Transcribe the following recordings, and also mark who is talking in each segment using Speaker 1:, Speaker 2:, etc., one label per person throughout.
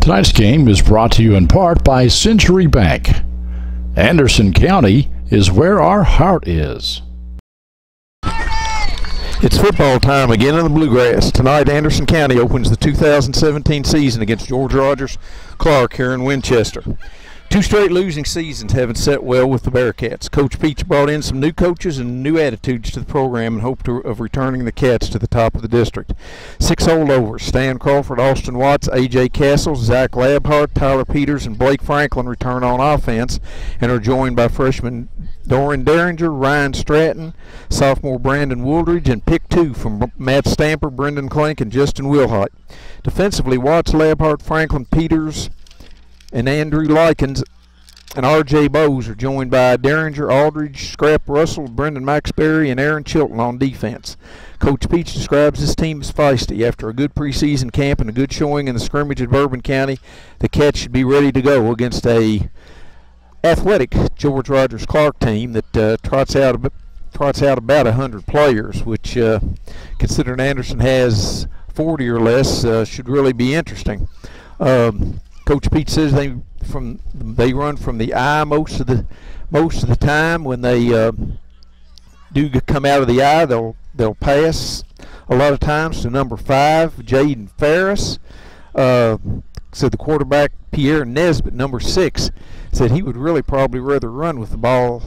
Speaker 1: Tonight's game is brought to you in part by Century Bank. Anderson County is where our heart is.
Speaker 2: It's football time again in the Bluegrass. Tonight, Anderson County opens the 2017 season against George Rodgers Clark here in Winchester. 2 straight losing seasons haven't set well with the Bearcats. Coach Peach brought in some new coaches and new attitudes to the program in hope of returning the Cats to the top of the district. 6 holdovers: Stan Crawford, Austin Watts, A.J. Castles, Zach Labhart, Tyler Peters, and Blake Franklin return on offense and are joined by freshmen Doran Derringer, Ryan Stratton, sophomore Brandon Wooldridge, and pick 2 from Matt Stamper, Brendan Klink, and Justin Wilhite. Defensively, Watts, Labhart, Franklin, Peters, and Andrew Likens and R.J. Bowes are joined by Derringer, Aldridge, Scrap Russell, Brendan Maxberry, and Aaron Chilton on defense. Coach Peach describes this team as feisty. After a good preseason camp and a good showing in the scrimmage at Bourbon County, the Cats should be ready to go against a athletic George Rodgers Clark team that trots out about 100 players, which, considering Anderson has 40 or less, should really be interesting. Coach Pete says they run from the I most of the time. When they do come out of the I, they'll pass a lot of times to number 5, Jaden Ferris. So the quarterback Pierre Nesbitt, number 6, said he would really probably rather run with the ball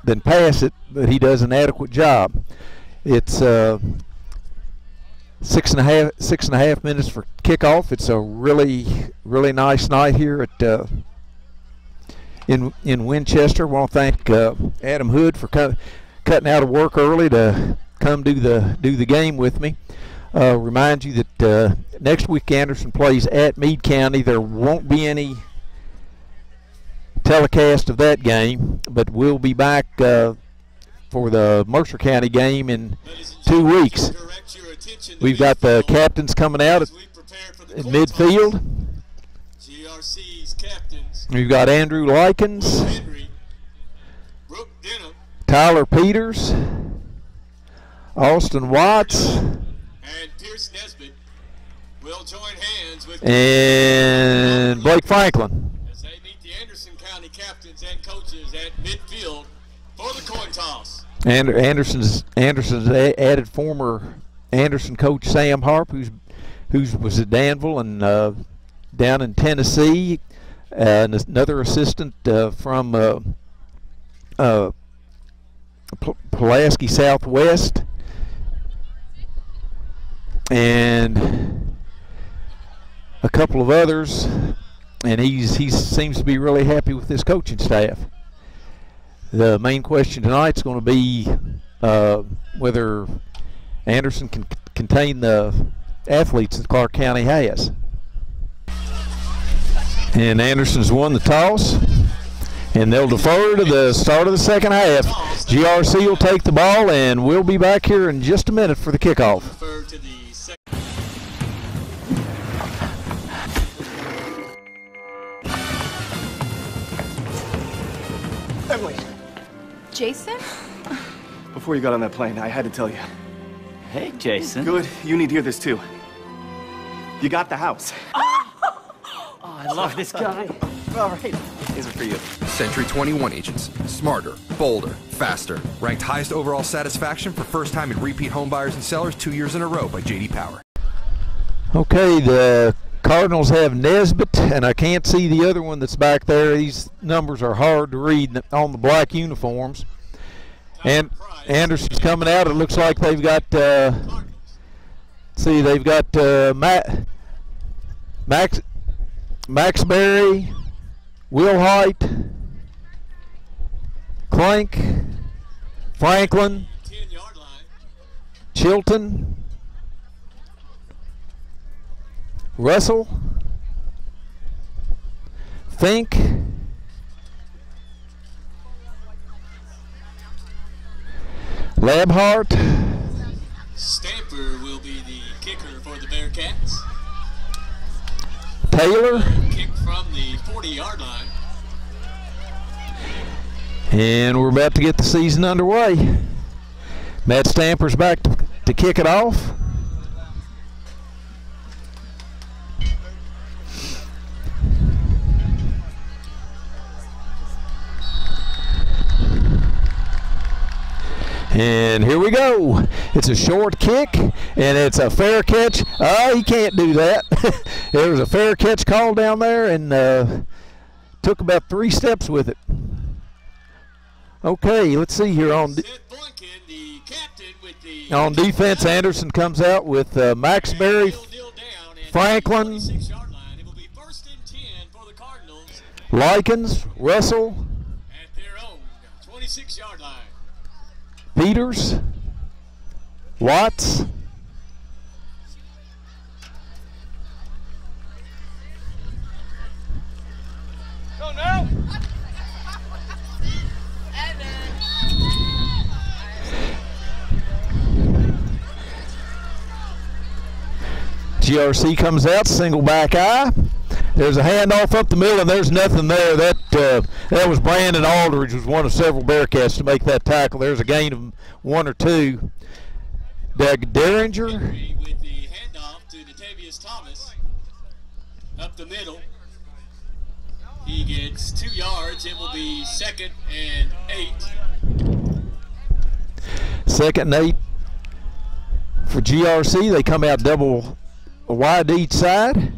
Speaker 2: than pass it, but he does an adequate job. It's 6.5 minutes for kickoff. It's a really nice night here at in Winchester. I want to thank Adam Hood for cutting out of work early to come do the game with me. Remind you that next week Anderson plays at Meade County. There won't be any telecast of that game, but we'll be back for the Mercer County game in 2 weeks. We've got the captains coming out in midfield. We've got Andrew Likens, Tyler Peters, Austin Watts, and Blake Franklin.
Speaker 3: As they meet the Anderson County captains and coaches at midfield for the coin toss.
Speaker 2: And Anderson's added former Anderson coach Sam Harp, who was at Danville and down in Tennessee, and another assistant from Pulaski Southwest, and a couple of others, and he seems to be really happy with this coaching staff. The main question tonight is going to be whether Anderson can contain the athletes that Clark County has. And Anderson's won the toss, and they'll defer to the start of the second half. GRC will take the ball, and we'll be back here in just a minute for the kickoff.
Speaker 4: Emily.
Speaker 5: Jason?
Speaker 4: Before you got on that plane, I had to tell you.
Speaker 6: Hey, Jason.
Speaker 4: Good. You need to hear this, too. You got the house.
Speaker 6: Oh, I love this guy.
Speaker 4: All right. Here's it for you.
Speaker 7: Century 21 agents. Smarter, bolder, faster. Ranked highest overall satisfaction for first-time and repeat home buyers and sellers 2 years in a row by J.D. Power.
Speaker 2: Okay, the Cardinals have Nesbitt, and I can't see the other one that's back there. These numbers are hard to read on the black uniforms. And Anderson's coming out. It looks like they've got, they've got Maxberry, Wilhite, Clank, Franklin, Chilton, Russell, Fink, Labhart.
Speaker 3: Stamper will be the kicker for the Bearcats.
Speaker 2: Taylor.
Speaker 3: Kick from the 40-yard line.
Speaker 2: And we're about to get the season underway. Matt Stamper's back to kick it off. And here we go. It's a short kick, and it's a fair catch. Oh, he can't do that. There was a fair catch call down there, and took about 3 steps with it. Okay, let's see here on defense. Anderson comes out with Maxberry, Franklin, Likens, Russell,
Speaker 3: at their own 26-yard line.
Speaker 2: Peters, Watts,
Speaker 3: Go now.
Speaker 2: GRC comes out, single back eye. There's a handoff up the middle, and there's nothing there. That was Brandon Aldridge, was one of several Bearcats to make that tackle. There's a gain of 1 or 2. Doug Derringer.
Speaker 3: With the handoff to Natavius Thomas up the middle. He gets 2 yards. It will be 2nd and 8.
Speaker 2: 2nd and 8 for GRC. They come out double wide each side.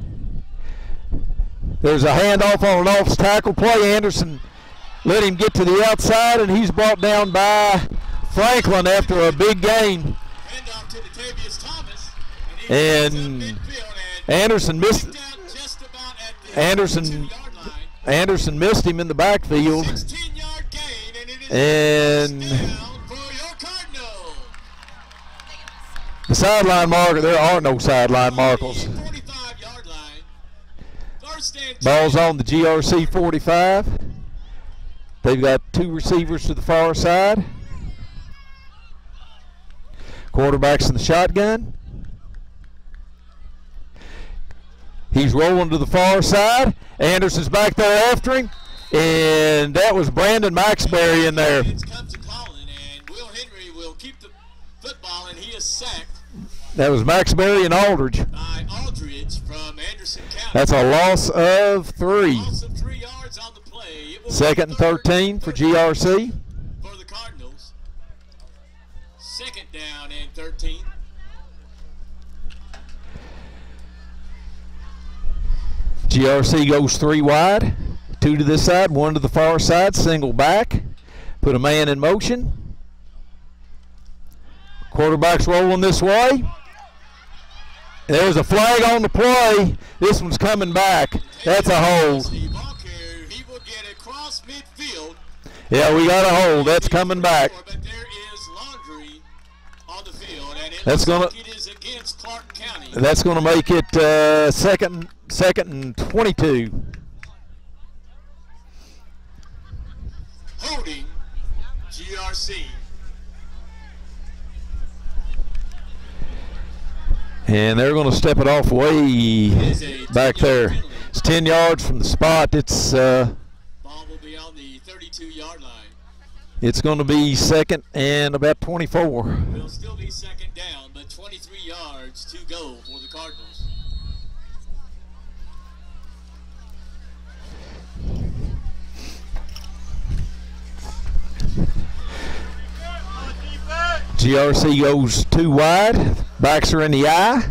Speaker 2: There's a handoff on an off tackle play. Anderson let him get to the outside, and he's brought down by Franklin after a big gain.
Speaker 3: Handoff to Natavius Thomas.
Speaker 2: And Anderson missed. Anderson missed him in the backfield.
Speaker 3: 16-yard gain, and it is
Speaker 2: and
Speaker 3: down for your Cardinals.
Speaker 2: The sideline marker, there are no sideline markers.
Speaker 3: 45-yard line. First and 10.
Speaker 2: Ball's on the GRC 45. They've got 2 receivers to the far side. Quarterback's in the shotgun. He's rolling to the far side. Anderson's back there after him. And that was Brandon Maxberry in there.
Speaker 3: Comes to Collin, and Will Henry will keep the football, and he is sacked
Speaker 2: That was Maxberry and Aldridge.
Speaker 3: by Aldridge from Anderson County.
Speaker 2: That's a loss of 3.
Speaker 3: Loss of 3 yards on the play. It will be
Speaker 2: 2nd and 13 for GRC.
Speaker 3: for the Cardinals. 2nd down and 13.
Speaker 2: GRC goes 3 wide, 2 to this side, 1 to the far side, single back, put a man in motion. Quarterback's rolling this way. There's a flag on the play. This one's coming back. That's a hold.
Speaker 3: He will get across midfield.
Speaker 2: Yeah, we got a hold. That's coming back.
Speaker 3: But there is laundry on the field, and it
Speaker 2: That's
Speaker 3: looks
Speaker 2: gonna-
Speaker 3: like it is against Clark County.
Speaker 2: That's going to make it second and 22.
Speaker 3: Holding GRC.
Speaker 2: And they're going to step it off way back there. It's 10 yards from the spot. It's
Speaker 3: Ball will be on the 32-yard line.
Speaker 2: it's going to be 2nd and about 24.
Speaker 3: Will still be 2nd down, but 23 yards to go for the Cardinals.
Speaker 2: GRC goes 2 wide. Backs are in the eye.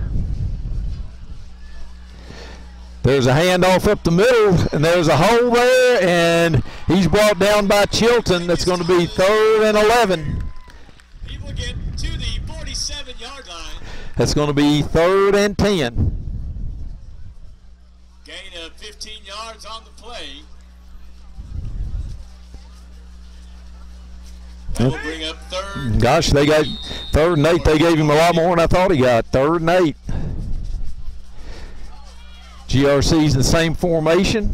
Speaker 2: There's a handoff up the middle, and there's a hole there, and he's brought down by Chilton. That's going to be 3rd and 11.
Speaker 3: He will get to the 47-yard line.
Speaker 2: That's going to be 3rd and 10.
Speaker 3: Gain of 15 yards on the play. That will bring up 3rd.
Speaker 2: Gosh, they got 3rd and 8. They gave him a lot more than I thought he got. 3rd and 8. GRC's in the same formation.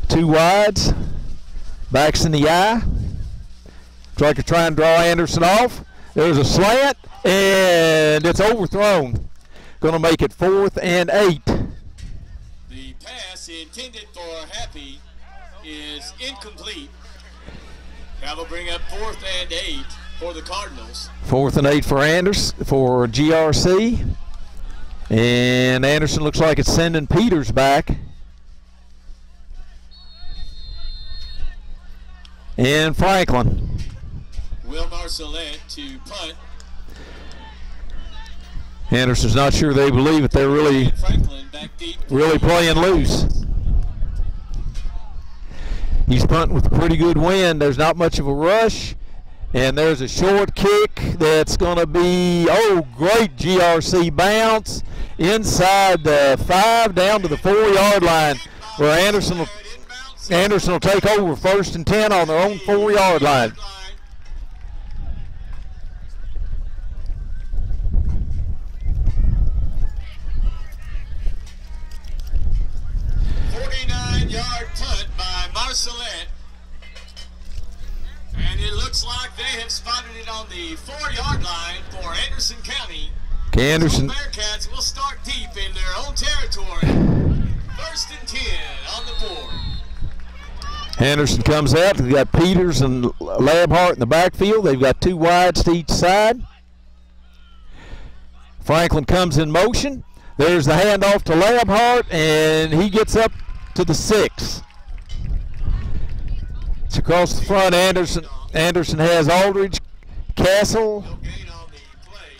Speaker 2: 2 wides. Backs in the eye. Try to try and draw Anderson off. There's a slant, and it's overthrown. Going to make it 4th and 8.
Speaker 3: The pass intended for Happy is incomplete. That will bring up 4th and 8 for the Cardinals.
Speaker 2: 4th and 8 for for GRC. And Anderson looks like it's sending Peters back. And Franklin.
Speaker 3: Will Marcelette to punt.
Speaker 2: Anderson's not sure they believe it. They're really playing loose. He's punting with a pretty good wind. There's not much of a rush. And there's a short kick that's going to be, great GRC bounce inside the 5 down to the 4-yard line, where Anderson will take over 1st and 10 on their own 4-yard line.
Speaker 3: Punt by Marcelette, and it looks like they have spotted it on the 4-yard line for Anderson County.
Speaker 2: Anderson.
Speaker 3: So Bearcats will start deep in their own territory. 1st and 10 on the board.
Speaker 2: Anderson comes out. They've got Peters and Labhart in the backfield. They've got 2 wides to each side. Franklin comes in motion. There's the handoff to Labhart, and he gets up to the 6. It's across the front. Anderson has Aldridge, Castle.
Speaker 3: No gain on the play.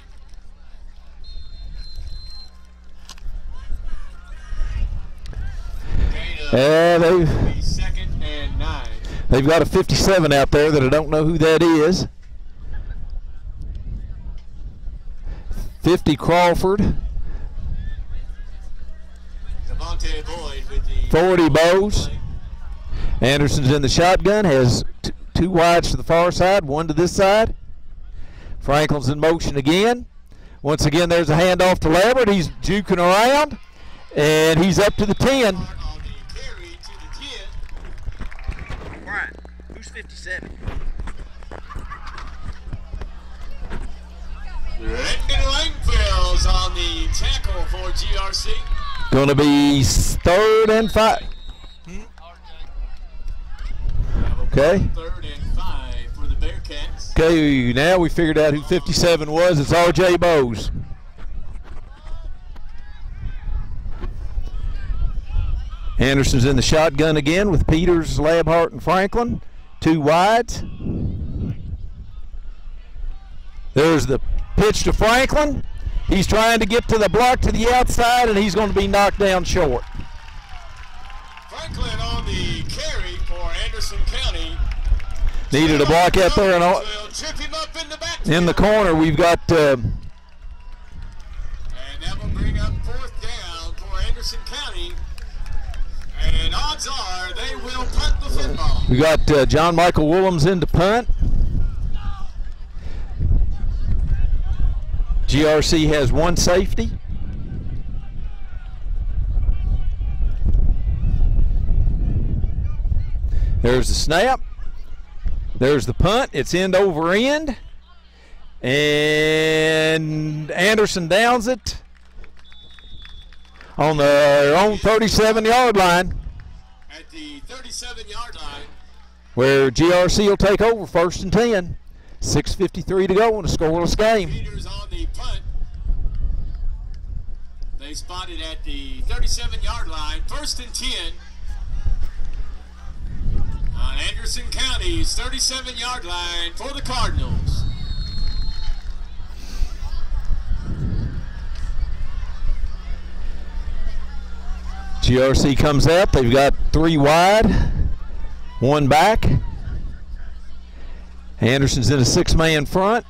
Speaker 3: 2nd and 9.
Speaker 2: They've got a 57 out there that I don't know who that is. 50 Crawford. 40 Bowes. Anderson's in the shotgun, has 2 wides to the far side, 1 to this side. Franklin's in motion again. Once again, there's a handoff to Lambert. He's juking around, and he's up to the 10.
Speaker 5: Brian, who's 57?
Speaker 3: Brendan Langfield's on the tackle for GRC.
Speaker 2: Going to be 3rd and 5. Okay.
Speaker 3: 3rd and 5 for the Bearcats.
Speaker 2: Okay, now we figured out who 57 was. It's R.J. Bowes. Anderson's in the shotgun again with Peters, Labhart, and Franklin. 2 wides. There's the pitch to Franklin. He's trying to get to the block to the outside, and he's going to be knocked down short.
Speaker 3: Franklin on the carry for Anderson County.
Speaker 2: Needed a block out there, and in the corner we've got.
Speaker 3: And that will bring up 4th down for Anderson County. And odds are they will punt the football.
Speaker 2: We got John Michael Willems in to punt. GRC has 1 safety. There's the snap. There's the punt. It's end over end. And Anderson downs it on their own 37-yard line.
Speaker 3: At the 37-yard line.
Speaker 2: Where GRC will take over 1st and 10. 6:53 to go in a scoreless game.
Speaker 3: Peters on the punt. They spotted at the 37-yard line. 1st and 10 on Anderson County's 37-yard line for the Cardinals.
Speaker 2: GRC comes out. They've got 3 wide, 1 back. Anderson's in a 6-man front.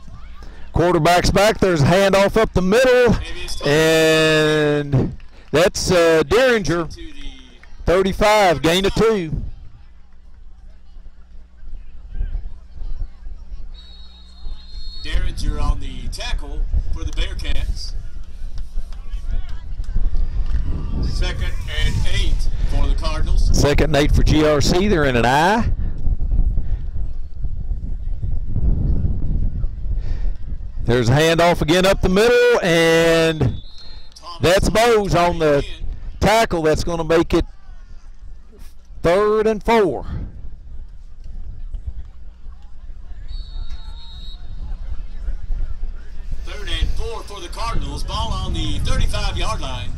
Speaker 2: Quarterback's back. There's a handoff up the middle, and that's Derringer, 35, gain of 2.
Speaker 3: Derringer on the tackle for the Bearcats. 2nd and 8 for the Cardinals.
Speaker 2: 2nd and 8 for GRC. They're in an I. There's a handoff again up the middle, and that's Bowes on the tackle. That's going to make it 3rd and 4.
Speaker 3: Third and 4 for the Cardinals. Ball on the 35-yard line.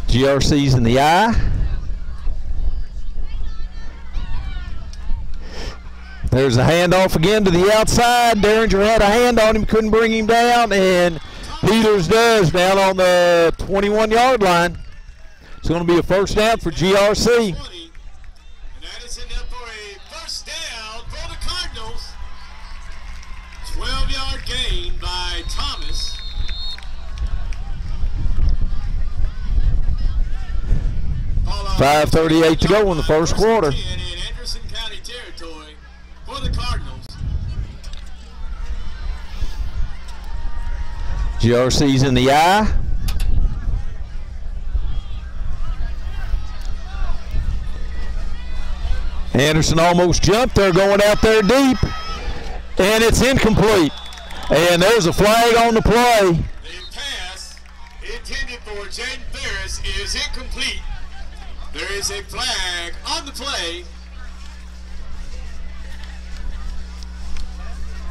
Speaker 2: GRC's in the I. There's a handoff again to the outside. Derringer had a hand on him, couldn't bring him down, and Peters does down on the 21-yard line. It's going to be a first down for GRC.
Speaker 3: And that is enough for a first down for the Cardinals. 12-yard gain by Thomas.
Speaker 2: 5:38 to go in the first quarter.
Speaker 3: In Anderson County territory for the Cardinals.
Speaker 2: GRC's in the eye. Anderson almost jumped. They're going out there deep, and it's incomplete. And there's a flag on the play.
Speaker 3: The pass intended for Jaden Ferris is incomplete. There is a flag on the play.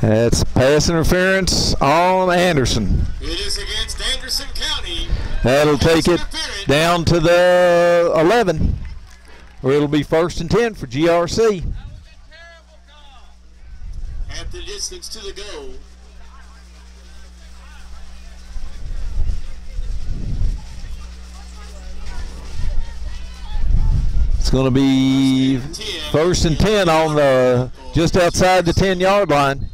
Speaker 2: That's pass interference on Anderson.
Speaker 3: It is against Anderson County.
Speaker 2: That'll take it down to the 11, where it'll be 1st and 10 for GRC.
Speaker 3: At the distance to the goal.
Speaker 2: It's going to be 1st and 10 on the just outside the 10-yard line.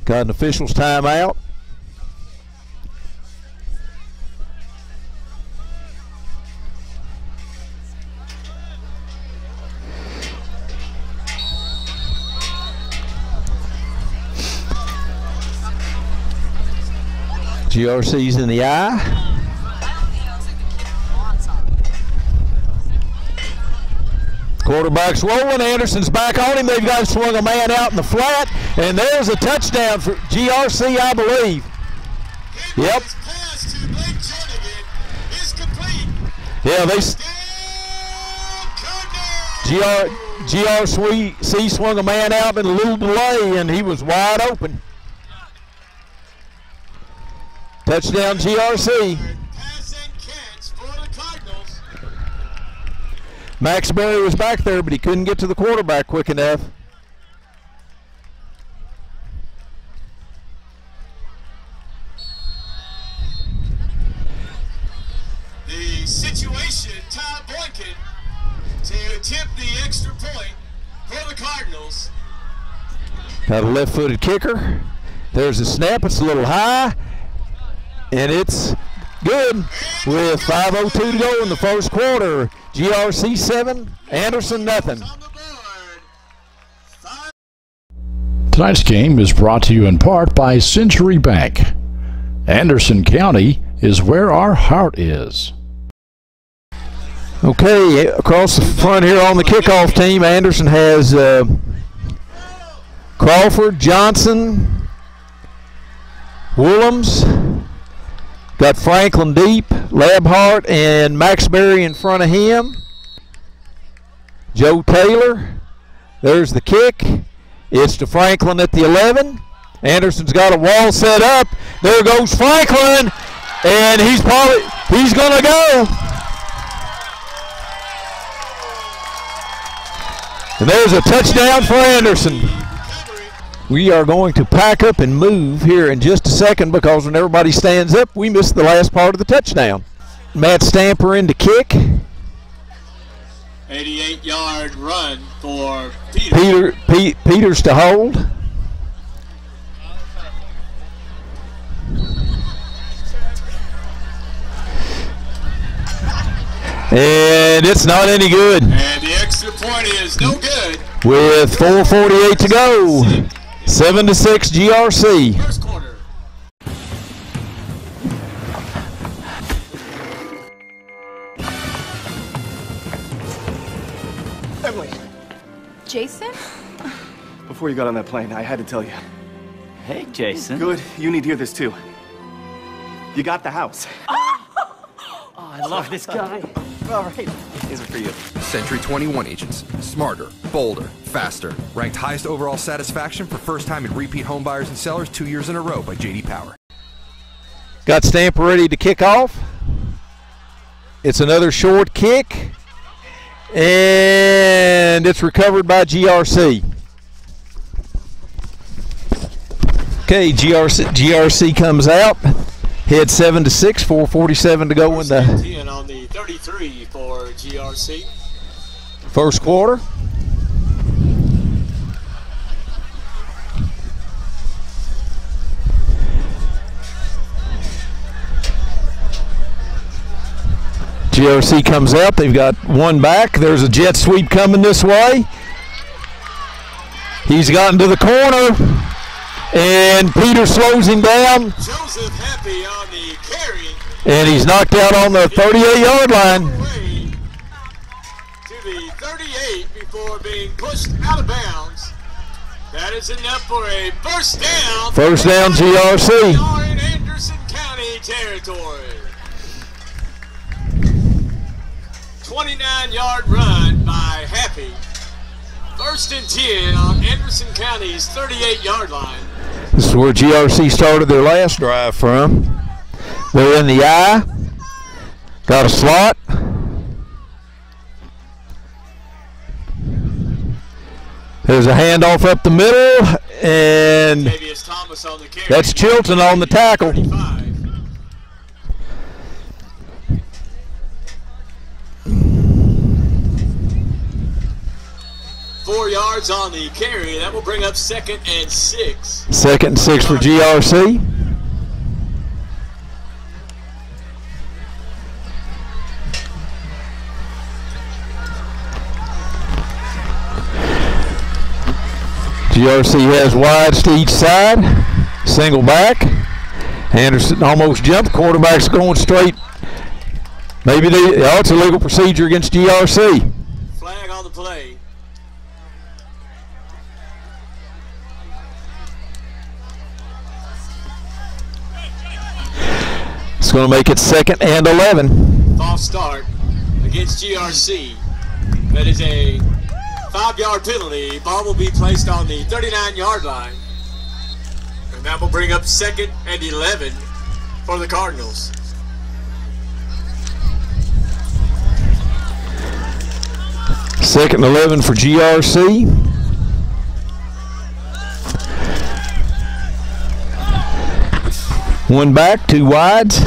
Speaker 2: Got an official's timeout. GRC's in the eye. Quarterback's rolling. Anderson's back on him. They've got to swing a man out in the flat. And there's a touchdown for GRC, I believe. Yep. Yeah, GRC swung a man out in a little delay, and he was wide open. Touchdown GRC. Max Berry was back there, but he couldn't get to the quarterback quick enough.
Speaker 3: The situation, Ty Boykin to attempt the extra point for the Cardinals.
Speaker 2: Got a left-footed kicker. There's a snap. It's a little high. And it's good with 5:02 to go in the first quarter. GRC 7, Anderson nothing.
Speaker 1: Tonight's game is brought to you in part by Century Bank. Anderson County is where our heart is.
Speaker 2: Okay, across the front here on the kickoff team, Anderson has Crawford, Johnson, Willems. Got Franklin deep, Labhart and Max Berry in front of him. Joe Taylor. There's the kick. It's to Franklin at the 11. Anderson's got a wall set up. There goes Franklin, and he's going to go. And there's a touchdown for Anderson. We are going to pack up and move here in just a second because when everybody stands up, we missed the last part of the touchdown. Matt Stamper in to kick.
Speaker 3: 88-yard run for Peters.
Speaker 2: Peters to hold. And it's not any good.
Speaker 3: And the extra point is no good.
Speaker 2: With 4:48 to go. 7-6 GRC.
Speaker 3: First quarter.
Speaker 4: Emily,
Speaker 8: Jason?
Speaker 4: before you got on that plane, I had to tell you.
Speaker 6: Hey, Jason.
Speaker 4: Good, you need to hear this too. You got the house.
Speaker 6: Oh, I love this guy.
Speaker 4: All right, these are for you.
Speaker 7: Century 21 agents. Smarter, bolder, faster. Ranked highest overall satisfaction for first-time and repeat home buyers and sellers 2 years in a row by J.D. Power.
Speaker 2: Got Stamper ready to kick off. It's another short kick, and it's recovered by GRC. Okay, GRC comes out. Head 7-6, 4:47 to go in the
Speaker 3: 10 on the 33 for GRC.
Speaker 2: first quarter. GRC comes out. They've got one back. There's a jet sweep coming this way. He's gotten to the corner, and Peter slows him down.
Speaker 3: Joseph Happy on the carry.
Speaker 2: And he's knocked out on the 38-yard line.
Speaker 3: Away to the 38 before being pushed out of bounds. That is enough for a first down.
Speaker 2: First down, GRC.
Speaker 3: We are in Anderson County territory. 29-yard run by Happy. First and 10 on Anderson County's 38-yard line.
Speaker 2: This is where GRC started their last drive from. They're in the I. Got a slot. There's a handoff up the middle, and
Speaker 3: Thomas on the carry.
Speaker 2: that's Chilton on the tackle.
Speaker 3: 35. 4 yards on the carry. That will bring up 2nd and 6.
Speaker 2: 2nd and 6 for GRC. GRC has wides to each side. Single back. Anderson almost jumped. Quarterback's going straight. Maybe it's a legal procedure against GRC.
Speaker 3: Flag on the play.
Speaker 2: It's going to make it 2nd and 11.
Speaker 3: False start against GRC. That is a 5-yard penalty. Ball will be placed on the 39-yard line. And that will bring up 2nd and 11 for the Cardinals.
Speaker 2: Second and 11 for GRC. One back, two wides.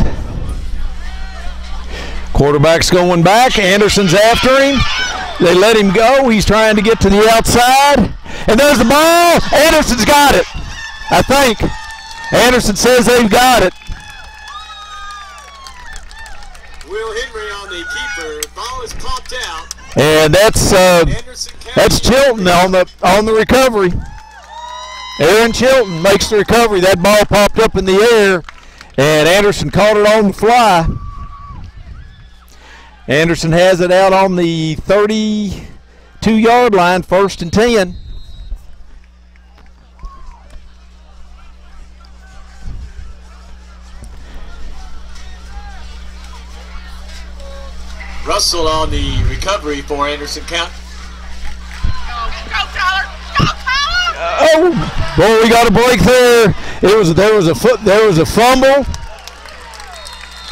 Speaker 2: Quarterback's going back. Anderson's after him. They let him go. He's trying to get to the outside. And there's the ball. Anderson's got it, I think. Anderson says they've got it.
Speaker 3: Will Henry on the keeper. Ball is popped out.
Speaker 2: And that's Chilton on the recovery. Aaron Chilton makes the recovery. That ball popped up in the air, and Anderson caught it on the fly. Anderson has it out on the 32-yard line, 1st and 10.
Speaker 3: Russell on the recovery for Anderson County.
Speaker 5: Go, Tyler! Go, Tyler!
Speaker 2: Oh, boy, we got a break there. There was a fumble.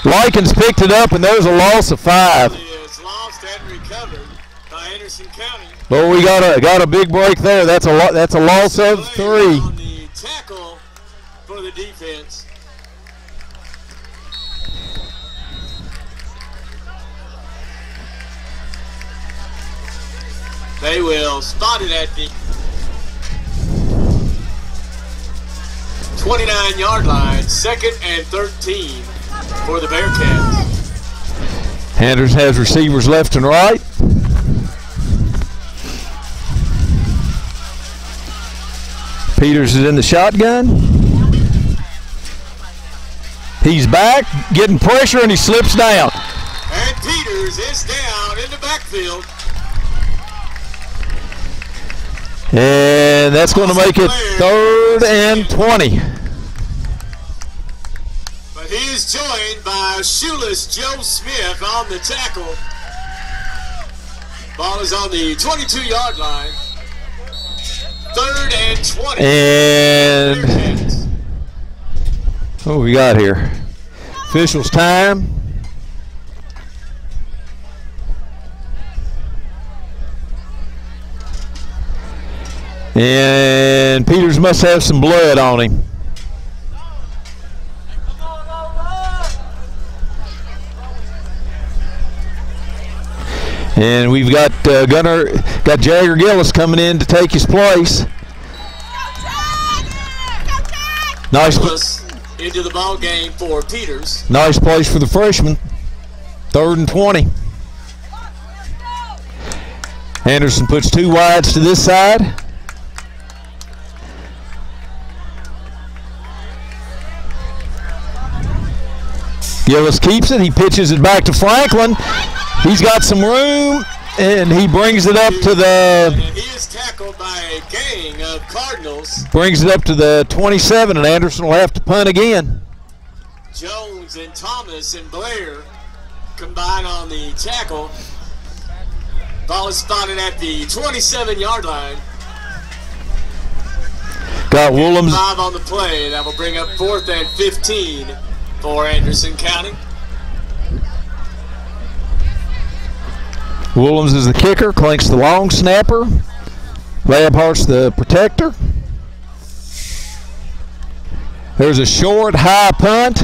Speaker 2: Likens picked it up, and there's a loss of 5.
Speaker 3: It's lost and recovered by Anderson County.
Speaker 2: Well, we got a big break there. That's a loss of 3.
Speaker 3: On the tackle for the defense. They will spot it at the 29-yard line, 2nd and 13 for the Bearcats.
Speaker 2: Anderson has receivers left and right. Peters is in the shotgun. He's back, getting pressure, and he slips down.
Speaker 3: And Peters is down in the backfield.
Speaker 2: And that's going to make it 3rd and 20.
Speaker 3: But he is joined by shoeless Joe Smith on the tackle. Ball is on the 22-yard line. 3rd and 20.
Speaker 2: And what we got here? Officials time. And Peters must have some blood on him. And we've got Jagger Gillis coming in to take his place. Nice
Speaker 3: into the ball game for Peters.
Speaker 2: Nice place for the freshman. 3rd and 20. Anderson puts 2 wides to this side. Gillis keeps it. He pitches it back to Franklin. He's got some room, and he brings it up to the.
Speaker 3: And he is tackled by a gang of Cardinals.
Speaker 2: Brings it up to the 27, and Anderson will have to punt again.
Speaker 3: Jones and Thomas and Blair combine on the tackle. Ball is spotted at the 27-yard line.
Speaker 2: Got Woolhams.
Speaker 3: 5 on the play. That will bring up 4th and 15 for Anderson County.
Speaker 2: Woolhams is the kicker, Clinks the long snapper. Labhart's the protector. There's a short, high punt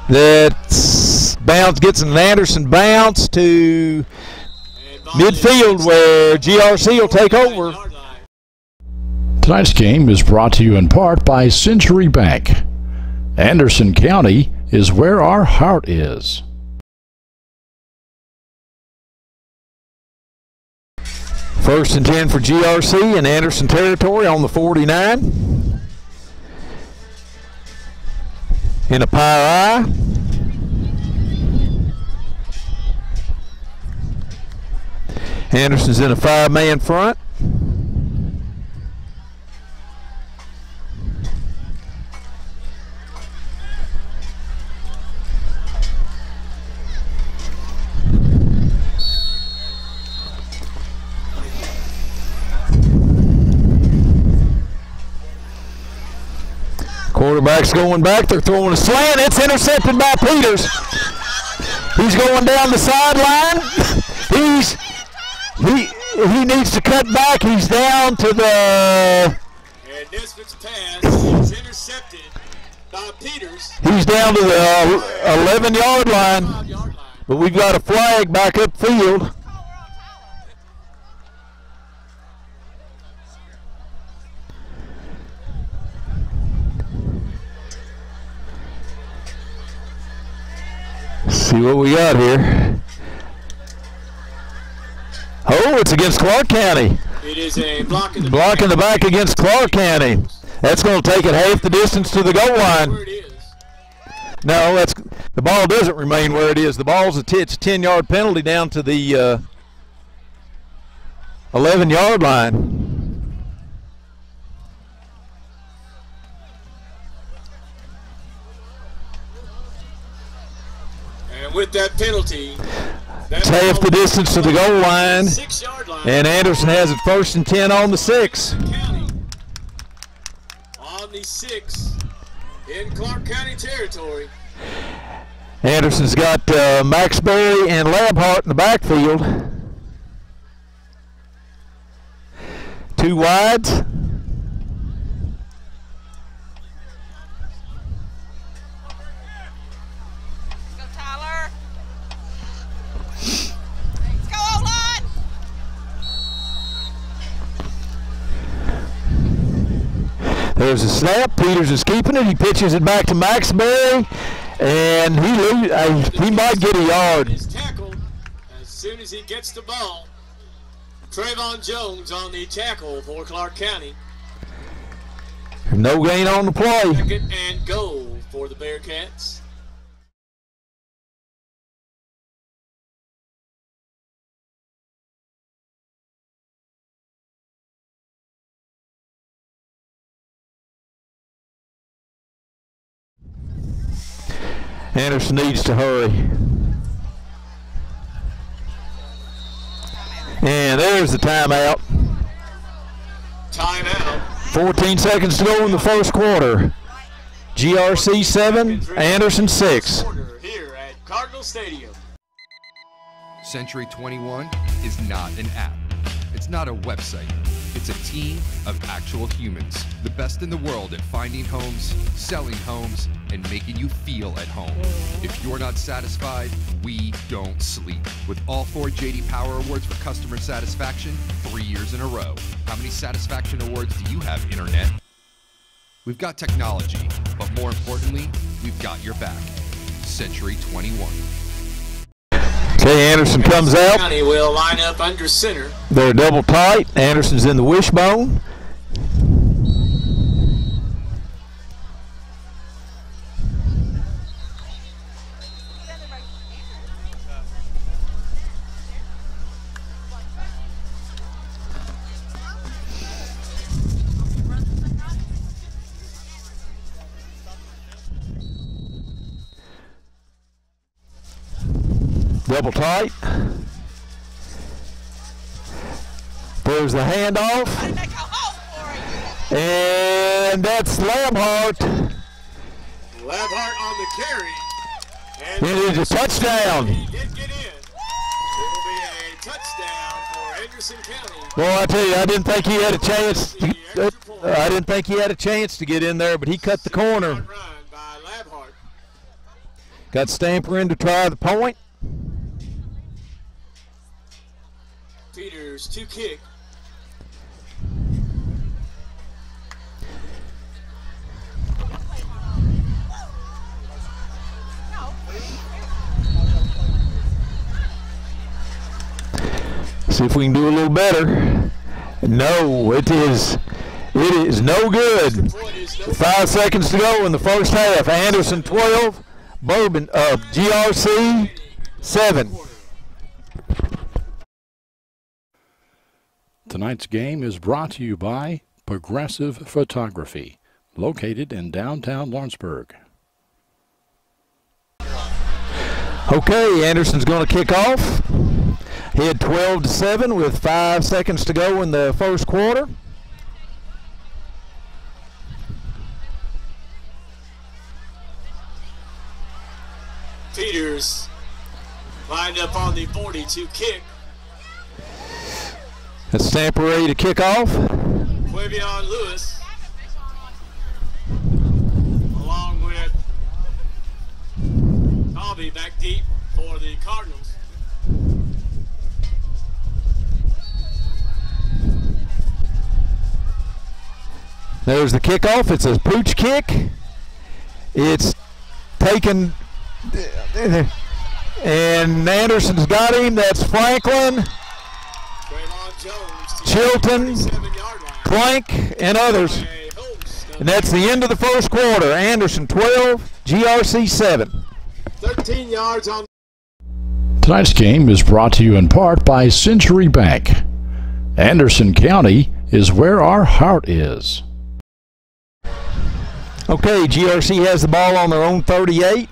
Speaker 2: that gets an Anderson bounce to midfield where GRC will take over.
Speaker 1: Tonight's game is brought to you in part by Century Bank. Anderson County is where our heart is.
Speaker 2: First and 10 for GRC in Anderson territory on the 49. In a power eye. Anderson's in a 5-man front. Quarterback's going back. They're throwing a slant. It's intercepted by Peters. He's going down the sideline. He needs to cut back. He's down to the.
Speaker 3: And Nisbet's pass is intercepted by Peters.
Speaker 2: He's down to the 11-yard line. But we've got a flag back upfield. See what we got here. Oh, it's against Clark County.
Speaker 3: It is a block in the
Speaker 2: back against Clark County. That's going to take it half the distance to the goal line.
Speaker 3: Where it is.
Speaker 2: No, the ball doesn't remain where it is. The ball's it's a 10-yard penalty down to the 11-yard line.
Speaker 3: And with that penalty,
Speaker 2: it's half the distance to the goal line.
Speaker 3: 6-yard line.
Speaker 2: And Anderson has it 1st and 10 on the 6.
Speaker 3: County on the 6 in Clark County territory.
Speaker 2: Anderson's got Maxberry and Labhart in the backfield. 2 wides. There's a snap. Peters is keeping it. He pitches it back to Maxberry, and he might get a yard.
Speaker 3: Is tackled as soon as he gets the ball. Trayvon Jones on the tackle for Clark County.
Speaker 2: No gain on the play.
Speaker 3: 2nd and goal for the Bearcats.
Speaker 2: Anderson needs to hurry. And there's the timeout.
Speaker 3: Timeout.
Speaker 2: 14 seconds to go in the first quarter. GRC 7, Anderson 6.
Speaker 3: Here at Cardinal Stadium.
Speaker 7: Century 21 is not an app. It's not a website. It's It's a team of actual humans, the best in the world at finding homes, selling homes, and making you feel at home. If you're not satisfied, we don't sleep. With all 4 J.D. Power Awards for customer satisfaction 3 years in a row. How many satisfaction awards do you have, Internet? We've got technology, but more importantly, we've got your back. Century 21.
Speaker 2: Okay, Anderson comes out.
Speaker 3: County will line up under center.
Speaker 2: They're double tight. Anderson's in the wishbone. Double tight. There's the handoff. And that's Labhart.
Speaker 3: Labhart on the carry. And
Speaker 2: it is a touchdown.
Speaker 3: He did get in. It will be a touchdown for Anderson County.
Speaker 2: Boy, I tell you, I didn't think he had a chance. I didn't think he had a chance to get in there, but he cut the corner.
Speaker 3: Run by Labhart.
Speaker 2: Got Stamper in to try the point.
Speaker 3: Peters to kick.
Speaker 2: See if we can do a little better. No, it is no good. 5 seconds to go in the first half. Anderson 12, Bourbon GRC 7.
Speaker 1: Tonight's game is brought to you by Progressive Photography, located in downtown Lawrenceburg.
Speaker 2: Okay, Anderson's going to kick off. He had 12-7 with 5 seconds to go in the first quarter.
Speaker 3: Peters lined up on the 42 kick.
Speaker 2: That's Stamper ready to kick off.
Speaker 3: Quavion Lewis along with Bobby back deep for the Cardinals.
Speaker 2: There's the kickoff. It's a pooch kick. It's taken, and Anderson's got him. That's Franklin, Chilton, Plank, and others. And that's the end of the first quarter. Anderson 12, GRC 7.
Speaker 3: 13 yards on.
Speaker 1: Tonight's game is brought to you in part by Century Bank. Anderson County is where our heart is.
Speaker 2: Okay, GRC has the ball on their own 38.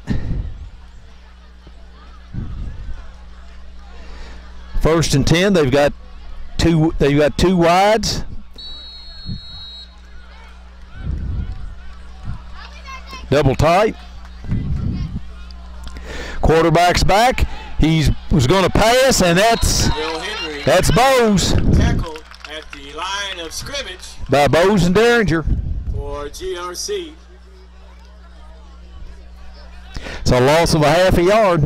Speaker 2: First and 10. They've got two wides. Double tight. Quarterback's back. He was going to pass, and that's Bose.
Speaker 3: Tackled at the line of scrimmage
Speaker 2: By Bose and Derringer.
Speaker 3: for GRC.
Speaker 2: It's a loss of a half a yard.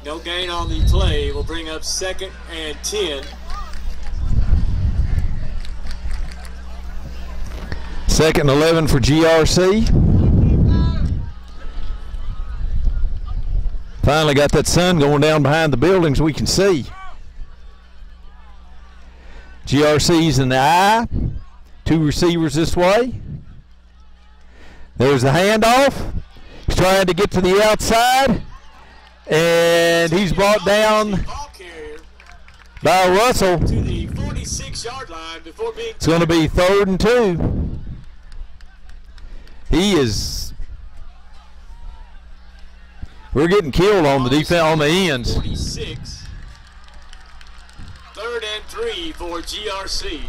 Speaker 3: No gain on the play will bring up 2nd and 10.
Speaker 2: 2nd and 11 for GRC. Finally got that sun going down behind the buildings we can see. GRC's in the eye. 2 receivers this way. There's the handoff. He's trying to get to the outside. And he's brought down by Russell.
Speaker 3: To the 46-yard line before being.
Speaker 2: It's going to be 3rd and 2. We're getting killed on the defense on the ends.
Speaker 3: 46. 3rd and 3 for GRC.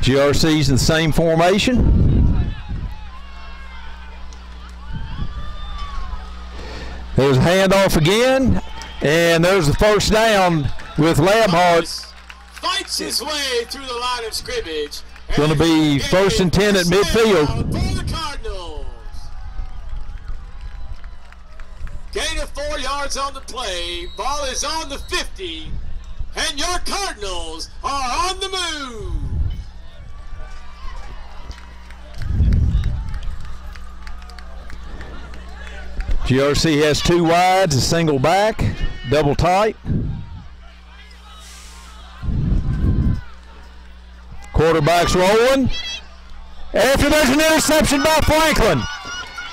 Speaker 2: GRC's in the same formation. There's a handoff again, and there's the first down with Labhart.
Speaker 3: Fights his way through the line of scrimmage.
Speaker 2: Going to be 1st and 10 at midfield.
Speaker 3: For the Cardinals. Gain of 4 yards on the play. Ball is on the 50, and your Cardinals are on the move.
Speaker 2: GRC has 2 wides, a single back, double tight. Quarterback's rolling. After there's an interception by Franklin.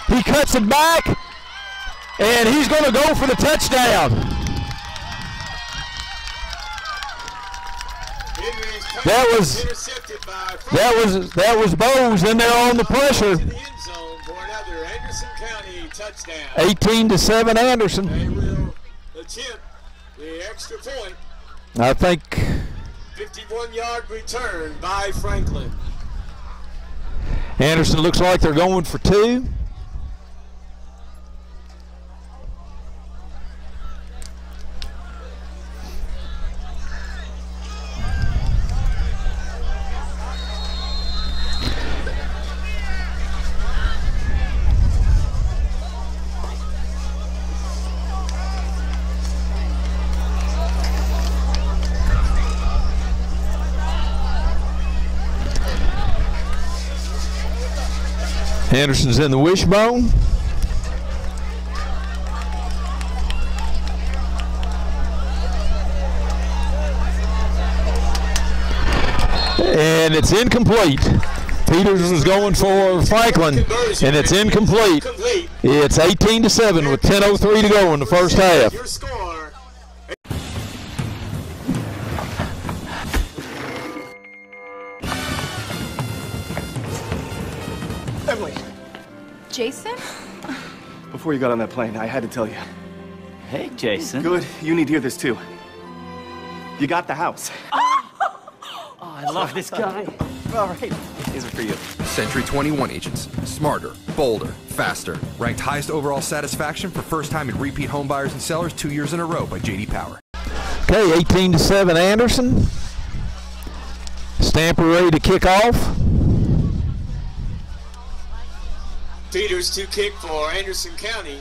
Speaker 2: He cuts it back, and he's going to go for the touchdown. That was Bowes in there on the pressure. 18-7 Anderson.
Speaker 3: They will attempt the extra point.
Speaker 2: I think
Speaker 3: 51-yard return by Franklin.
Speaker 2: Anderson looks like they're going for 2. Anderson's in the wishbone. And it's incomplete. Peters was going for Franklin, and it's incomplete. It's 18-7 with 10:03 to go in the first half.
Speaker 3: Your score.
Speaker 4: Emily,
Speaker 8: Jason?
Speaker 4: before you got on that plane, I had to tell you.
Speaker 6: Hey, Jason.
Speaker 4: Good, you need to hear this too. You got the house.
Speaker 6: Oh, I love this guy.
Speaker 4: All right, here's it for you.
Speaker 7: Century 21 agents. Smarter, bolder, faster. Ranked highest overall satisfaction for first time and repeat home buyers and sellers 2 years in a row by J.D. Power.
Speaker 2: Okay, 18-7 Anderson. Stamper ready to kick off.
Speaker 3: Peters to kick for Anderson County.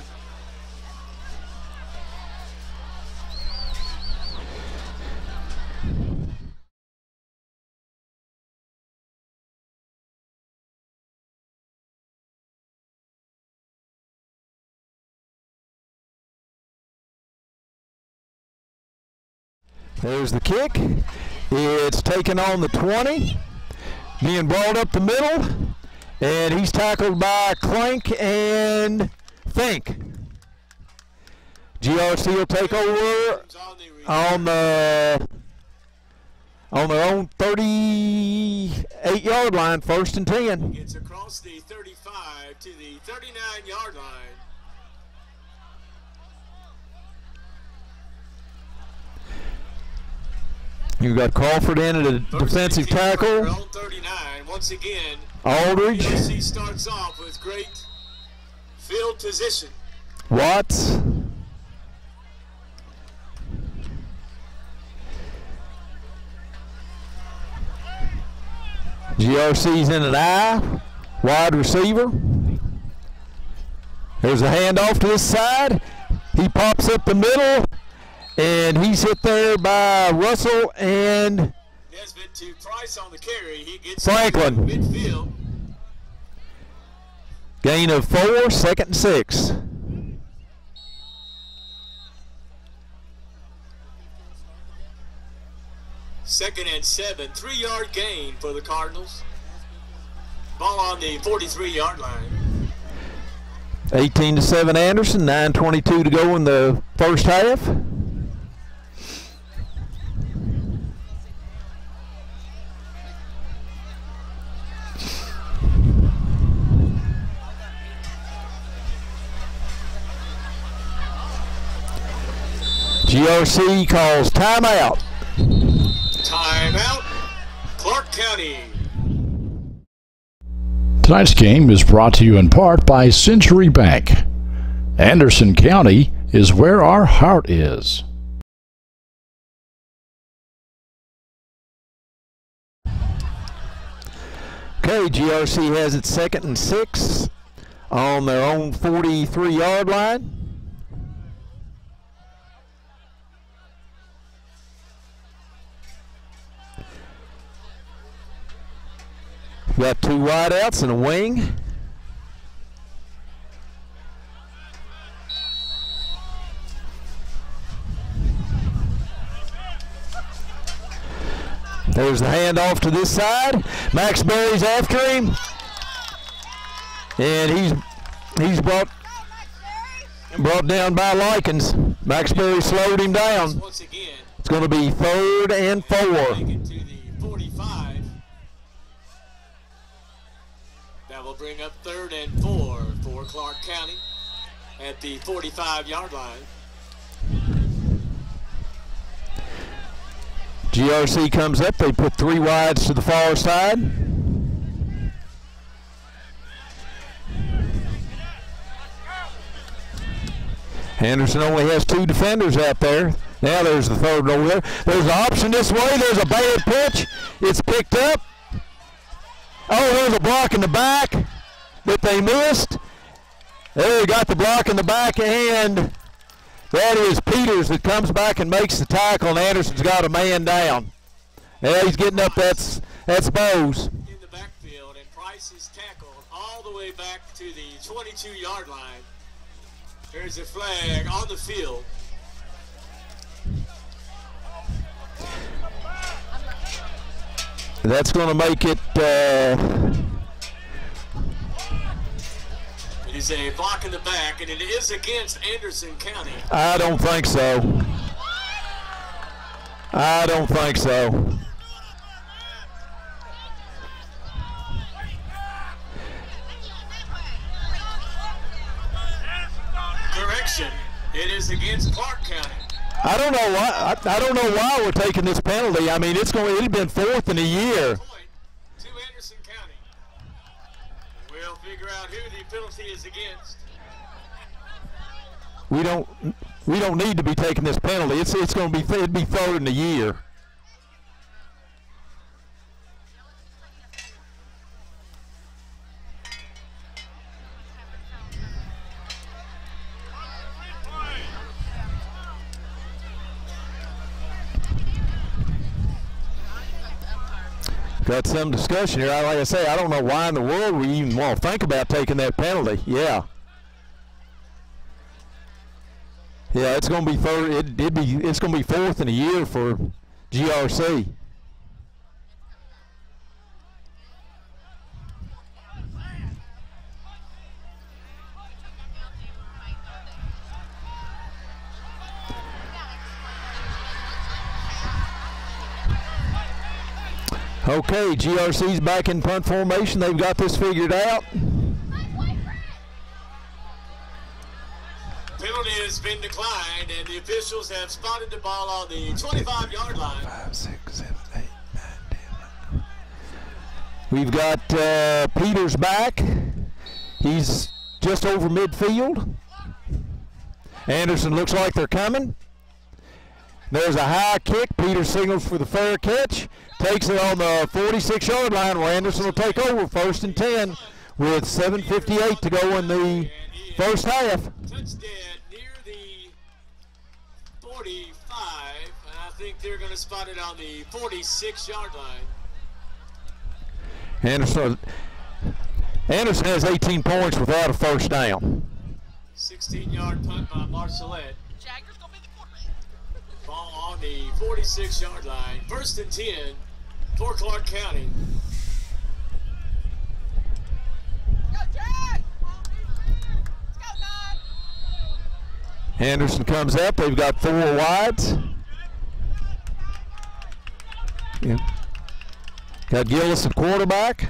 Speaker 2: There's the kick. It's taken on the 20. Being brought up the middle. And he's tackled by Clank and Fink. GRC will take over on their own 38-yard line, 1st and 10.
Speaker 3: Gets across the 35 to the 39-yard line.
Speaker 2: You've got Crawford in at a defensive tackle.
Speaker 3: 39 once again.
Speaker 2: Aldridge.
Speaker 3: USC starts off with great field position.
Speaker 2: Watts. GRC's in an I, wide receiver. There's a handoff to this side. He pops up the middle, and he's hit there by Russell and
Speaker 3: Nesbitt to Price on the carry. He gets
Speaker 2: Franklin.
Speaker 3: Midfield.
Speaker 2: Gain of 4, 2nd and 6.
Speaker 3: Second and 7, 3-yard gain for the Cardinals. Ball on the 43-yard line.
Speaker 2: 18-7 Anderson, 9:22 to go in the first half. GRC calls timeout.
Speaker 3: Timeout, Clark County.
Speaker 1: Tonight's game is brought to you in part by Century Bank. Anderson County is where our heart is.
Speaker 2: Okay, GRC has it 2nd and 6 on their own 43-yard line. Got 2 wideouts and a wing. There's the handoff to this side. Max Berry's after him, and he's brought down by Likens. Max Berry slowed him down. It's going to be 3rd and 4.
Speaker 3: To the 45. That will bring up 3rd and 4 for Clark County at the 45-yard line.
Speaker 2: GRC comes up. They put 3 wides to the far side. Henderson only has 2 defenders out there. Now there's the 3rd over there. There's an option this way. There's a bad pitch. It's picked up. Oh, there's a block in the back that they missed. There, got the block in the back, and that is Peters that comes back and makes the tackle, and Anderson's got a man down. Yeah, he's getting up. That's Bose.
Speaker 3: In the backfield, and Price is tackled all the way back to the 22-yard line. There's a flag on the field.
Speaker 2: That's going to make it.
Speaker 3: It is a block in the back, and it is against Anderson County.
Speaker 2: I don't think so. I don't think so.
Speaker 3: Correction. It is against Clark County.
Speaker 2: I don't know why. I don't know why we're taking this penalty. I mean, it'd been 4th in a year.
Speaker 3: Point to Anderson County. We'll figure out who the penalty is against.
Speaker 2: We don't need to be taking this penalty. It's going to be 3rd in a year. Got some discussion here. Like I say, I don't know why in the world we even want to think about taking that penalty. Yeah. Yeah, it's going to be 3rd. It's going to be 4th in a year for GRC. Okay, GRC's back in punt formation. They've got this figured out.
Speaker 3: Penalty has been declined, and the officials have spotted the ball on the 25-yard line.
Speaker 2: 5, 6, 7, 8, 9, 10, 11. We've got Peters back. He's just over midfield. Anderson looks like they're coming. There's a high kick. Peters signals for the fair catch. Takes it on the 46-yard line where Anderson will take over 1st and 10 with 7:58 to go in the first half.
Speaker 3: Touchdown near the 45, and I think they're going to spot it on the 46-yard line.
Speaker 2: Anderson has 18 points without a first down.
Speaker 3: 16-yard punt by Marcelette.
Speaker 5: Jagger's going to be the quarterback.
Speaker 3: Ball on the 46-yard line. 1st and 10 for Clark County.
Speaker 5: Go, Jag! Let's go, Nod!
Speaker 2: Anderson comes up. They've got 4 wides. Yeah. Got Gillis at quarterback.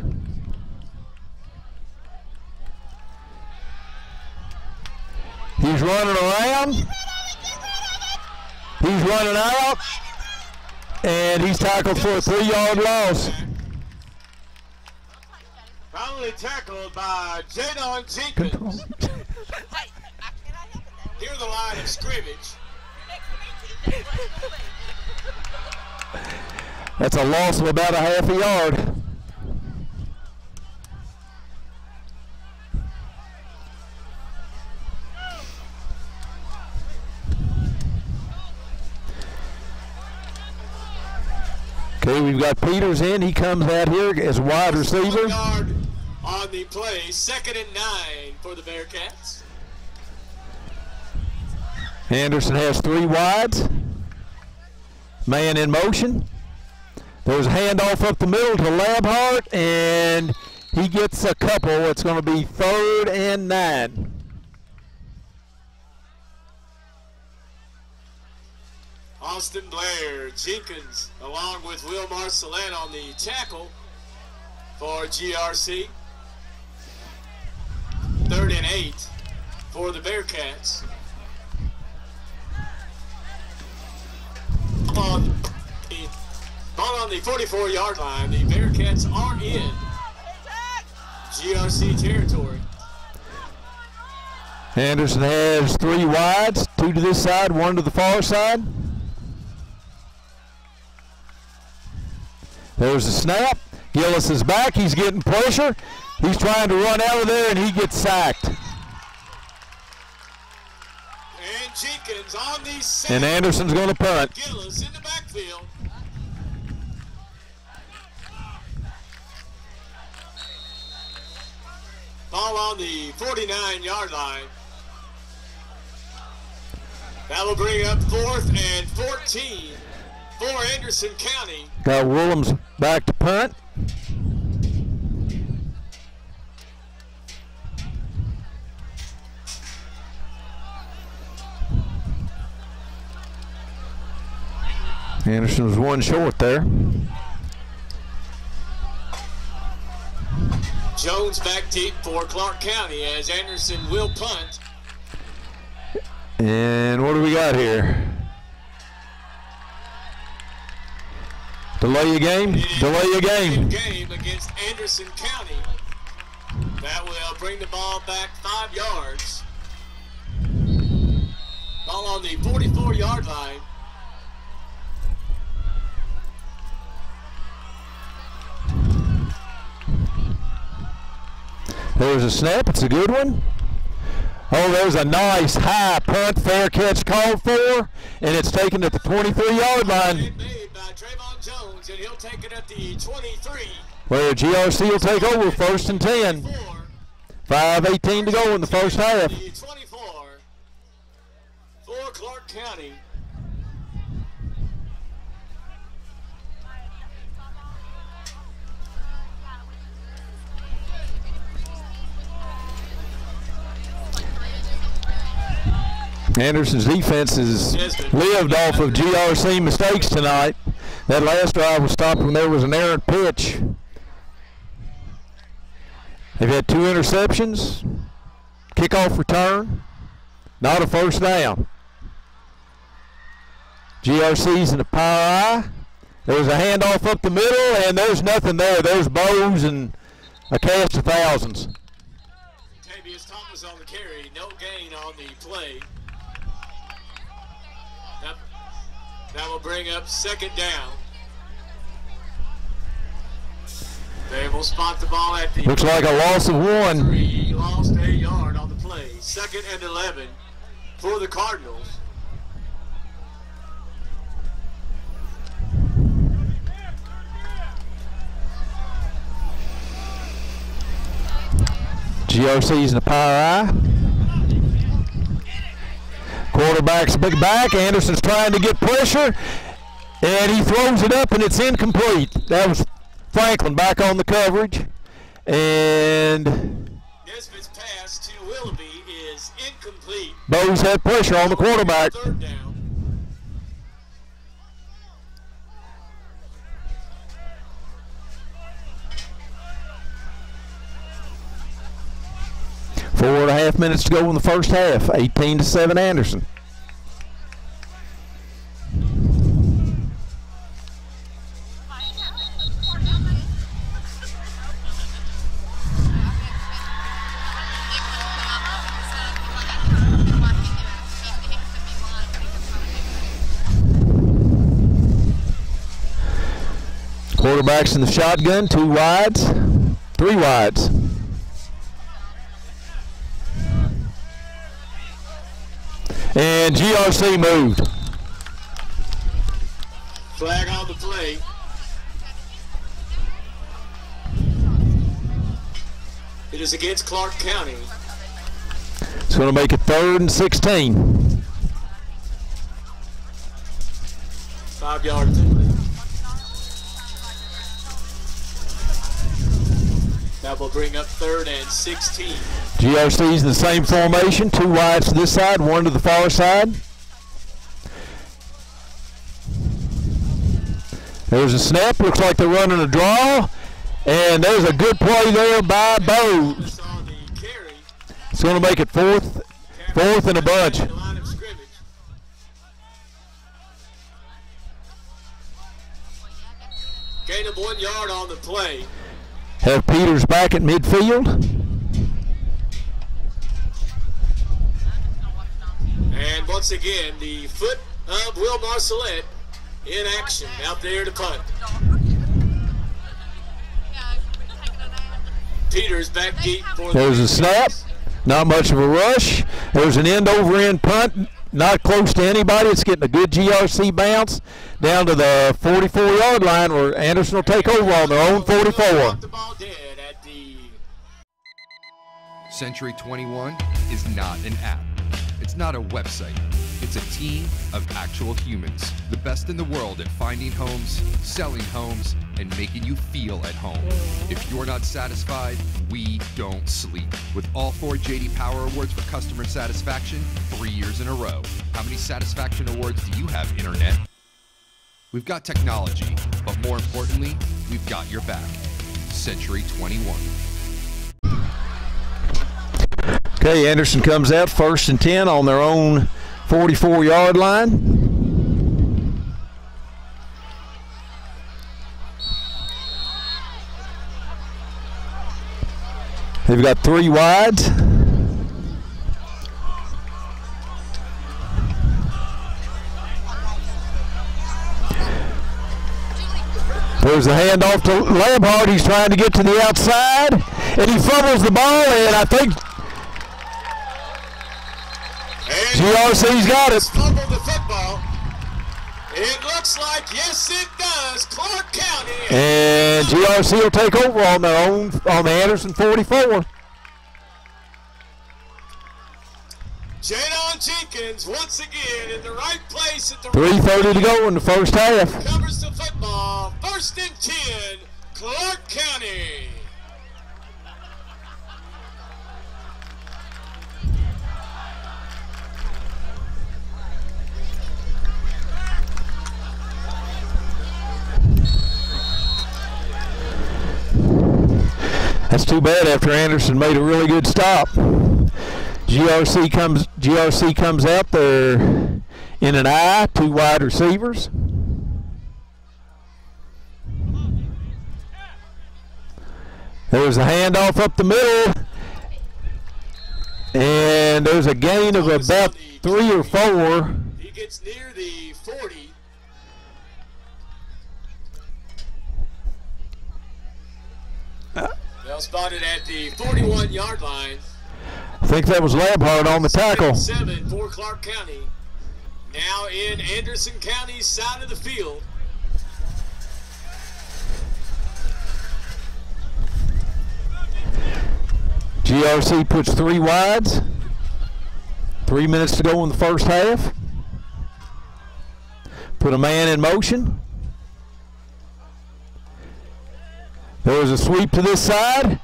Speaker 2: He's running around. He's running out. And he's tackled for a 3-yard loss.
Speaker 3: Probably tackled by Jadon Jenkins. near the line of scrimmage.
Speaker 2: That's a loss of about a half a yard. Okay, we've got Peters in. He comes out here as a wide receiver.
Speaker 3: 1 yard on the play. 2nd and 9 for the Bearcats.
Speaker 2: Anderson has 3 wides. Man in motion. There's a handoff up the middle to Labhart, and he gets a couple. It's going to be 3rd and 9.
Speaker 3: Austin Blair, Jenkins, along with Will Marcelin on the tackle for GRC. 3rd and 8 for the Bearcats. Ball on the 44-yard line. The Bearcats are in GRC territory.
Speaker 2: Anderson has 3 wides, 2 to this side, 1 to the far side. There's a snap. Gillis is back. He's getting pressure. He's trying to run out of there, and he gets sacked.
Speaker 3: And Jenkins on the sack.
Speaker 2: And Anderson's going to punt.
Speaker 3: Gillis in the backfield. Ball on the 49-yard line. That will bring up 4th and 14 for Anderson County.
Speaker 2: Got Willems back to punt. Anderson was 1 short there.
Speaker 3: Jones back deep for Clark County as Anderson will punt.
Speaker 2: And what do we got here? Delay a game? Delay a game.
Speaker 3: Game against Anderson County. That will bring the ball back 5 yards. Ball on the 44-yard line.
Speaker 2: There's a snap. It's a good one. Oh, there's a nice high punt. Fair catch called for, and it's taken at the 23-yard line.
Speaker 3: Made by Trayvon Jones, and he'll take it at the 23.
Speaker 2: Where GRC will take over 1st and 10. 5:18 to go in the first half.
Speaker 3: The 24 for Clark County.
Speaker 2: Anderson's defense has lived off of GRC mistakes tonight. That last drive was stopped when there was an errant pitch. They've had 2 interceptions, kickoff return, not a first down. GRC's in the power eye. There's a handoff up the middle, and there's nothing there. There's Bose and a cast of thousands.
Speaker 3: Tavius Thomas on the carry, no gain on the play. That will bring up 2nd down. They will spot the ball at the...
Speaker 2: Looks like a loss of 1.
Speaker 3: 3, lost a yard on the play. 2nd and 11 for the Cardinals.
Speaker 2: GRC's in the power eye. Quarterback's big back. Anderson's trying to get pressure, and he throws it up, and it's incomplete. That was Franklin back on the coverage, and
Speaker 3: Nesbitt's pass to Willoughby is incomplete.
Speaker 2: Bose had pressure on the quarterback.
Speaker 3: 3rd down.
Speaker 2: Four and a half minutes to go in the first half. 18-7 Anderson. Quarterback's in the shotgun, 2 wides, 3 wides. And GRC moved.
Speaker 3: Flag on the play. It is against Clark County.
Speaker 2: It's going to make it 3rd and 16.
Speaker 3: 5-yard penalty. That will bring up 3rd and 16.
Speaker 2: GRC's in the same formation, 2 wides to this side, 1 to the far side. There's a snap, looks like they're running a draw, and there's a good play there by Bowes. It's going to make it 4th and a bunch.
Speaker 3: Gain of 1 yard on the play.
Speaker 2: Have Peters back at midfield.
Speaker 3: And once again, the foot of Will Marcelette in action out there to punt. Peters back deep for
Speaker 2: There's a snap. Not much of a rush. There's an end-over-end punt. Not close to anybody. It's getting a good GRC bounce down to the 44-yard line where Anderson will take over on their own 44.
Speaker 7: Century 21 is not an app. It's not a website. It's a team of actual humans. The best in the world at finding homes, selling homes, and making you feel at home. If you're not satisfied, we don't sleep. With all 4 J.D. Power Awards for customer satisfaction 3 years in a row. How many satisfaction awards do you have, Internet? We've got technology, but more importantly, we've got your back. Century 21.
Speaker 2: Okay, Anderson comes out 1st and 10 on their own 44-yard line. They've got 3 wides. There's a handoff to Lampard. He's trying to get to the outside, and he fumbles the ball, and I think GRC's got it.
Speaker 3: Fumbled the football. It looks like, yes, it does. Clark County.
Speaker 2: And GRC will take over on their own, on the Anderson 44.
Speaker 3: Jadon Jenkins once again in the right place at the
Speaker 2: 3:30 to go in the first half.
Speaker 3: Covers the football. 1st and 10, Clark County.
Speaker 2: That's too bad after Anderson made a really good stop. GRC comes out there in an I, 2 wide receivers. There's a handoff up the middle, and there's a gain of about 3 or 4.
Speaker 3: He gets near the 40. Well spotted at the 41-yard line.
Speaker 2: I think that was Lampard on the tackle.
Speaker 3: 7 for Clark County. Now in Anderson County's side of the field.
Speaker 2: GRC puts 3 wides. 3 minutes to go in the first half. Put a man in motion. There's a sweep to this side.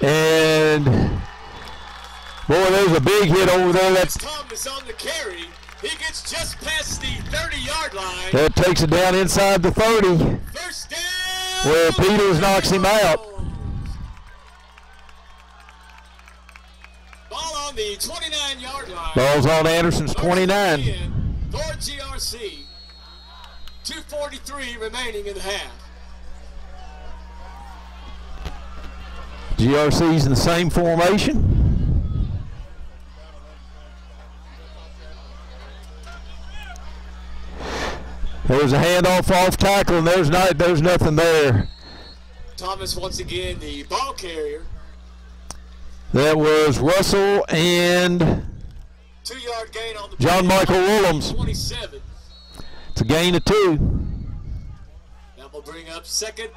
Speaker 2: And boy, there's a big hit over there. That's
Speaker 3: Thomas on the carry. He gets just past the 30-yard line.
Speaker 2: That takes it down inside the 30.
Speaker 3: First down.
Speaker 2: Well, Peters knocks him out.
Speaker 3: Ball on the 29-yard line.
Speaker 2: Ball's on Anderson's 29.
Speaker 3: For GRC. 2:43 remaining in the half.
Speaker 2: GRC's in the same formation. There's a handoff off tackle, and there's nothing there.
Speaker 3: Thomas once again the ball carrier.
Speaker 2: That was Russell and
Speaker 3: 2-yard gain on the
Speaker 2: John Michael Willems.
Speaker 3: 27.
Speaker 2: It's a gain of 2.
Speaker 3: That will bring up second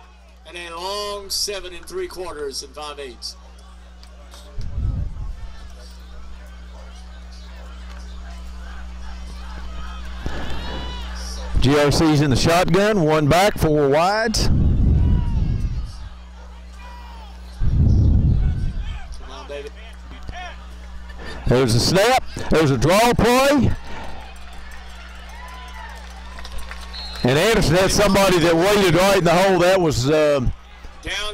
Speaker 3: and a long 7 3/4 and 5/8.
Speaker 2: GRC's in the shotgun, 1 back, 4 wides.
Speaker 3: Come on, David.
Speaker 2: There's a snap. There's a draw play. And Anderson had somebody that waited right in the hole. That was
Speaker 3: Down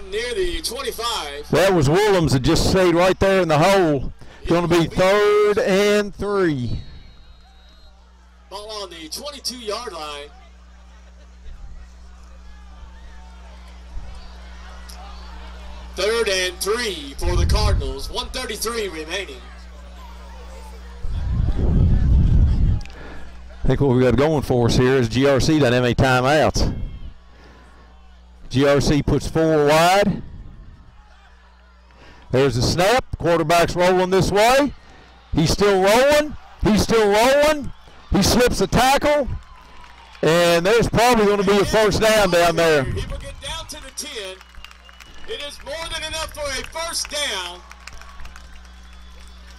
Speaker 3: near the 25.
Speaker 2: that was Willems that just stayed right there in the hole. Going to be 3rd and 3.
Speaker 3: Ball on the 22-yard line. Third and 3 for the Cardinals. 1:33 remaining.
Speaker 2: I think what we got going for us here is GRC doesn't have any timeouts. GRC puts 4 wide. There's a snap. Quarterback's rolling this way. He's still rolling. He's still rolling. He slips a tackle. And there's probably going to be a first down down there.
Speaker 3: He will get down to the 10. It is more than enough for a first down.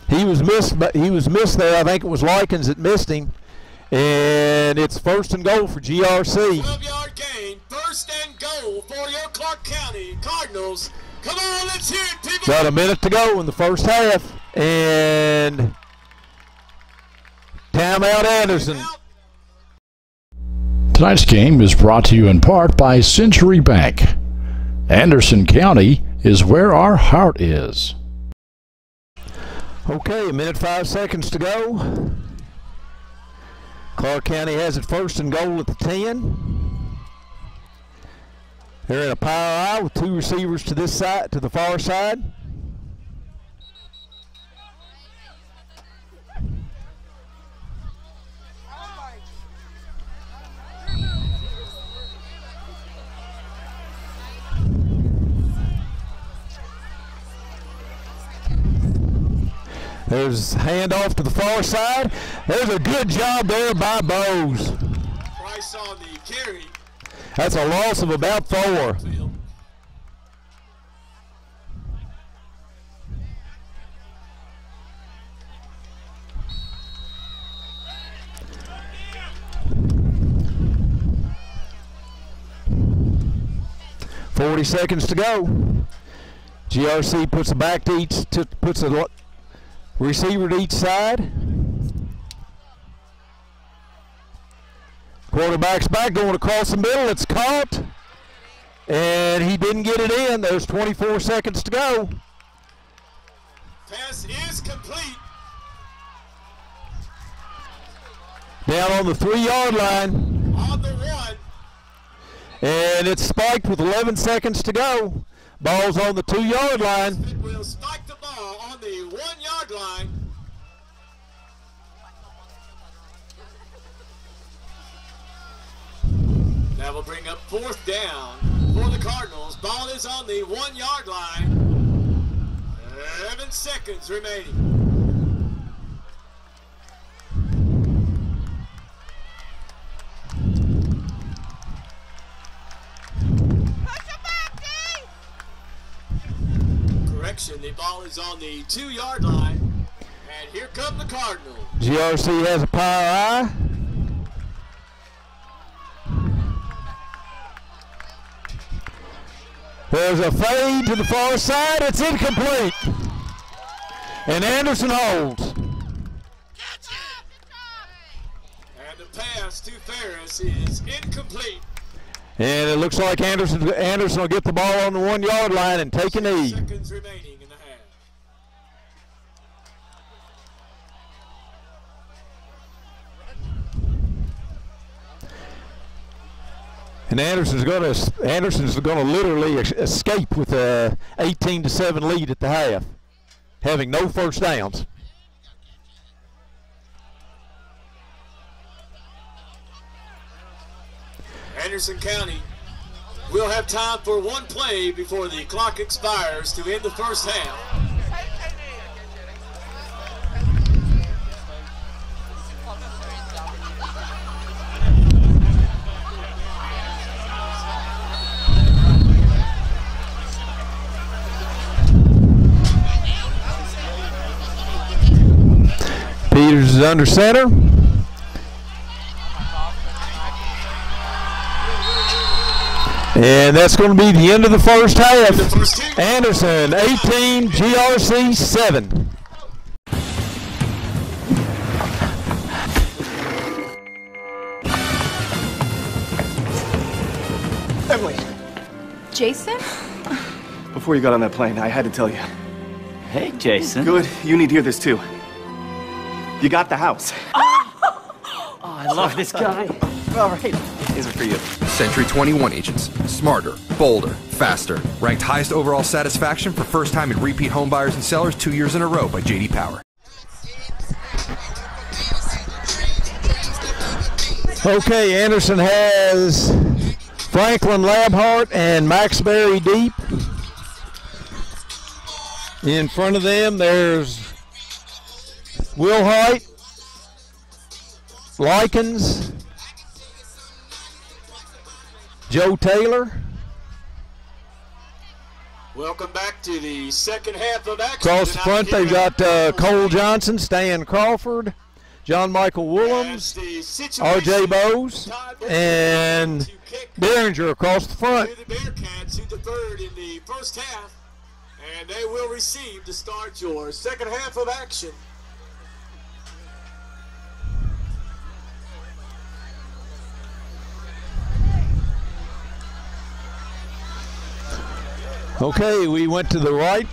Speaker 2: He was missed there. I think it was Likens that missed him. And it's 1st and goal for GRC.
Speaker 3: 12-yard gain, 1st and goal for your Clark County Cardinals. Come on, let's hear it, people.
Speaker 2: Got a minute to go in the first half. And timeout Anderson.
Speaker 1: Tonight's game is brought to you in part by Century Bank. Anderson County is where our heart is.
Speaker 2: Okay, 1:05 to go. Clark County has it 1st and goal at the 10. They're in a power I with 2 receivers to this side, to the far side. There's handoff to the far side. There's a good job there by Bowes.
Speaker 3: Price on the carry.
Speaker 2: That's a loss of about 4. .40 to go. GRC puts a back to each, puts a receiver to each side. Quarterback's back, going across the middle. It's caught. And he didn't get it in. There's 24 seconds to go.
Speaker 3: Pass is complete.
Speaker 2: Down on the 3-yard line.
Speaker 3: On the 1.
Speaker 2: And it's spiked with 11 seconds to go. Ball's on the 2-yard line.
Speaker 3: It will spike the ball on the 1-yard line. That will bring up 4th down for the Cardinals. Ball is on the 1-yard line. 11 seconds remaining. Correction, the ball is on the 2-yard line. And here come the Cardinals.
Speaker 2: GRC has a power I. There's a fade to the far side. It's incomplete. And Anderson holds.
Speaker 3: And the pass to Ferris is incomplete.
Speaker 2: And it looks like Anderson will get the ball on the 1-yard line and take a knee.
Speaker 3: Seconds remaining in the half.
Speaker 2: And Anderson's going to literally escape with a 18-7 lead at the half, having no first downs.
Speaker 3: Anderson County will have time for one play before the clock expires to end the first half.
Speaker 2: Peters is under center. And that's going to be the end of the first half. Anderson 18, GRC 7.
Speaker 4: Emily,
Speaker 5: Jason?
Speaker 4: before you got on that plane, I had to tell you.
Speaker 6: Hey, Jason.
Speaker 4: Good, you need to hear this too. You got the house.
Speaker 6: Oh, I love this guy.
Speaker 4: All right, these are for you.
Speaker 7: Century 21 agents. Smarter, bolder, faster. Ranked highest overall satisfaction for first-time and repeat home buyers and sellers 2 years in a row by J.D. Power.
Speaker 2: Okay, Anderson has Franklin Labhart and Max Berry deep. In front of them, there's Will Height, Likens, Joe Taylor.
Speaker 3: Welcome back to the second half of action.
Speaker 2: Across the front, they've got Cole Johnson, Stan Crawford, John Michael Willems, R.J. Bowes, and Derringer across the front.
Speaker 3: To the Bearcats, who deferred in the first half, and they will receive to start your second half of action.
Speaker 2: Okay, we went to the right.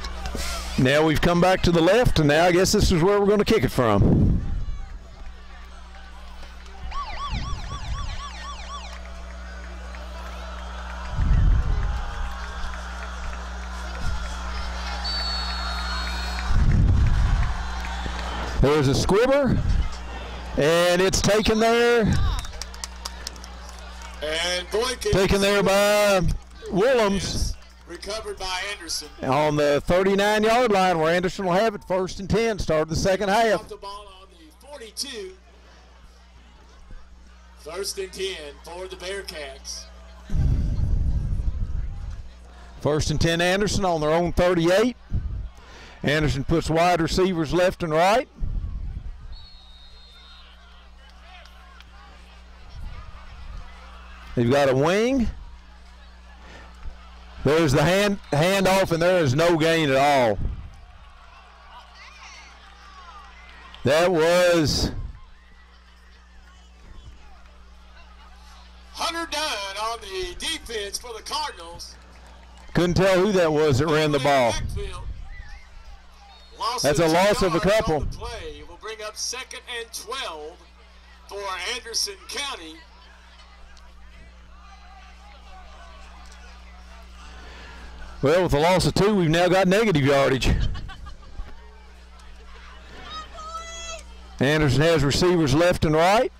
Speaker 2: Now we've come back to the left, and now I guess this is where we're going to kick it from. There's a squibber, and it's taken there.
Speaker 3: And Boykins
Speaker 2: Taken there by Willems
Speaker 3: recovered by Anderson.
Speaker 2: on the 39-yard line, where Anderson will have it 1st and 10, start of the second half.
Speaker 3: Off the ball on the 42. 1st and 10 for the Bearcats.
Speaker 2: 1st and 10 Anderson on their own 38. Anderson puts wide receivers left and right. They've got a wing. There's the handoff, and there is no gain at all. That was
Speaker 3: Hunter Dunn on the defense for the Cardinals.
Speaker 2: couldn't tell who that was that ran the ball. That's a loss of a couple.
Speaker 3: The play will bring up 2nd and 12 for Anderson County.
Speaker 2: Well, with a loss of 2, we've now got negative yardage. Anderson has receivers left and right.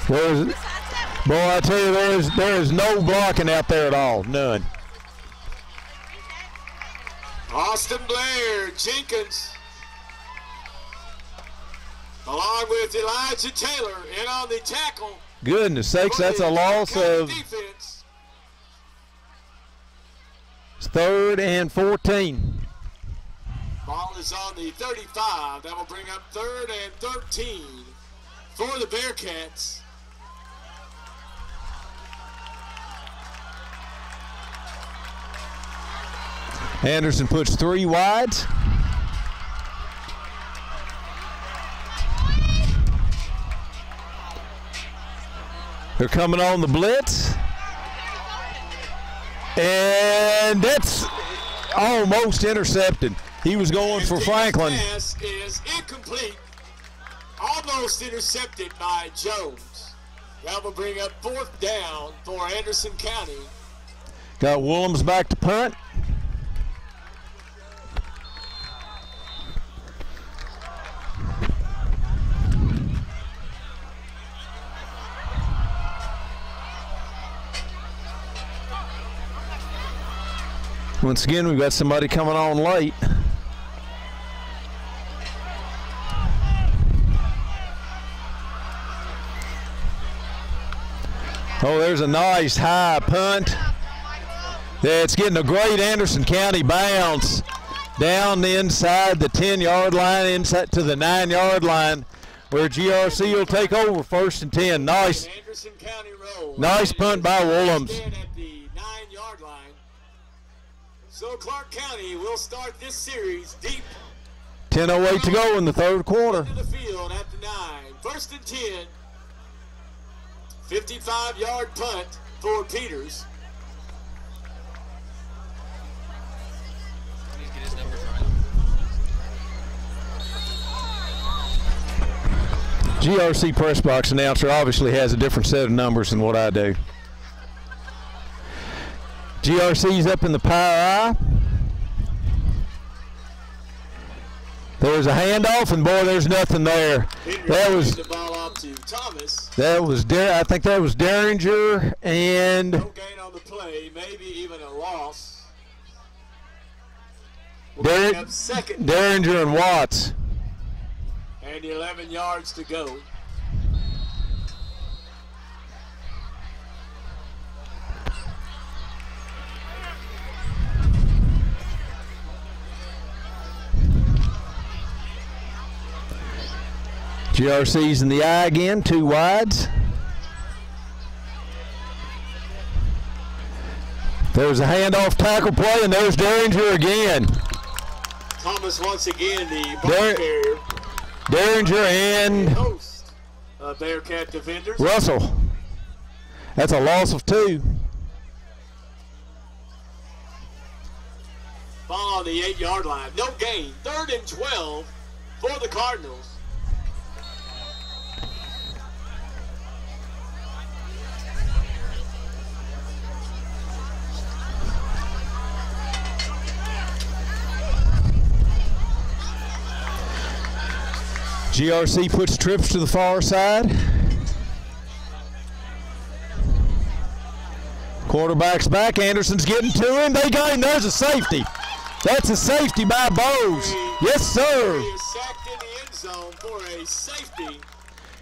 Speaker 2: Boy, I tell you, there is no blocking out there at all, none.
Speaker 3: Austin Blair, Jenkins, along with Elijah Taylor in on the tackle.
Speaker 2: Goodness sakes, that's a loss of
Speaker 3: defense.
Speaker 2: 3rd and 14.
Speaker 3: Ball is on the 35. That will bring up 3rd and 13 for the Bearcats.
Speaker 2: Anderson puts 3 wides. They're coming on the blitz. And that's almost intercepted. He was going for Franklin.
Speaker 3: The pass is incomplete. Almost intercepted by Jones. That will bring up 4th down for Anderson County.
Speaker 2: Got Willems back to punt. Once again, we've got somebody coming on late. Oh, there's a nice high punt. It's getting a great Anderson County bounce down inside the 10-yard line, inside to the 9-yard line, where GRC will take over 1st and 10. Nice punt by Willems.
Speaker 3: At the 9-yard line. So Clark County will start this series deep.
Speaker 2: 10:08 to go in the 3rd quarter.
Speaker 3: Into the field at the 9. 1st and 10. 55-yard punt for Peters.
Speaker 2: GRC press box announcer obviously has a different set of numbers than what I do. GRC's up in the power eye. There's a handoff, and boy, there's nothing there. That was
Speaker 3: the ball off to Thomas.
Speaker 2: I think that was Derringer and
Speaker 3: No gain on the play, maybe even a loss. Second.
Speaker 2: Derringer and Watts.
Speaker 3: And 11 yards to go.
Speaker 2: GRC's in the eye again, 2 wides. There's a handoff tackle play, and there's Derringer again.
Speaker 3: Thomas once again, the ball carrier.
Speaker 2: Derringer and
Speaker 3: Host of Bearcat defenders.
Speaker 2: Russell. That's a loss of 2.
Speaker 3: Ball on the 8-yard line. No gain. 3rd and 12 for the Cardinals.
Speaker 2: GRC puts trips to the far side. Quarterback's back. Anderson's getting to him. They got him. There's a safety. That's a safety by Bowes. Yes, sir.
Speaker 3: He is sacked in the end zone for a safety.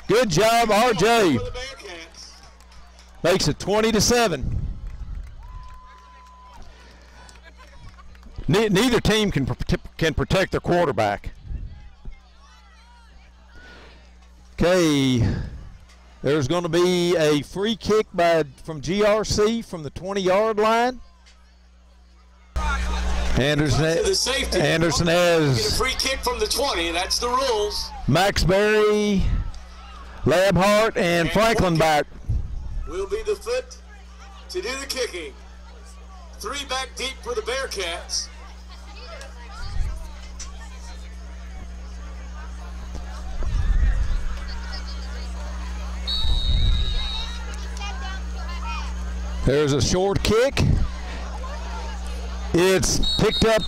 Speaker 2: Good job, RJ.
Speaker 3: For the Bearcats.
Speaker 2: Makes it 20-7. Neither team can protect their quarterback. Okay, there's going to be a free kick from GRC from the 20-yard line. Anderson has
Speaker 3: get a free kick from the 20. That's the rules.
Speaker 2: Max Berry, Labhart, and Franklin back.
Speaker 3: Will be the foot to do the kicking. 3 back deep for the Bearcats.
Speaker 2: There's a short kick. It's picked up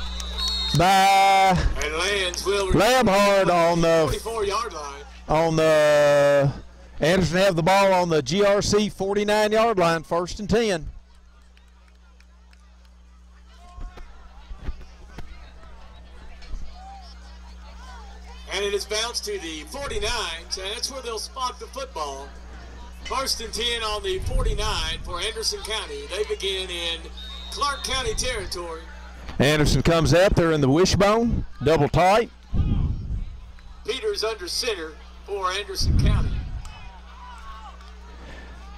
Speaker 2: by Labhart on the
Speaker 3: 44-yard line.
Speaker 2: Anderson have the ball on the GRC 49-yard line, 1st and 10.
Speaker 3: And it is bounced to the 49s, and that's where they'll spot the football. 1st and 10 on the 49 for Anderson County. They begin in Clark County territory.
Speaker 2: Anderson comes up. They're in the wishbone, double tight.
Speaker 3: Peters under center for Anderson County.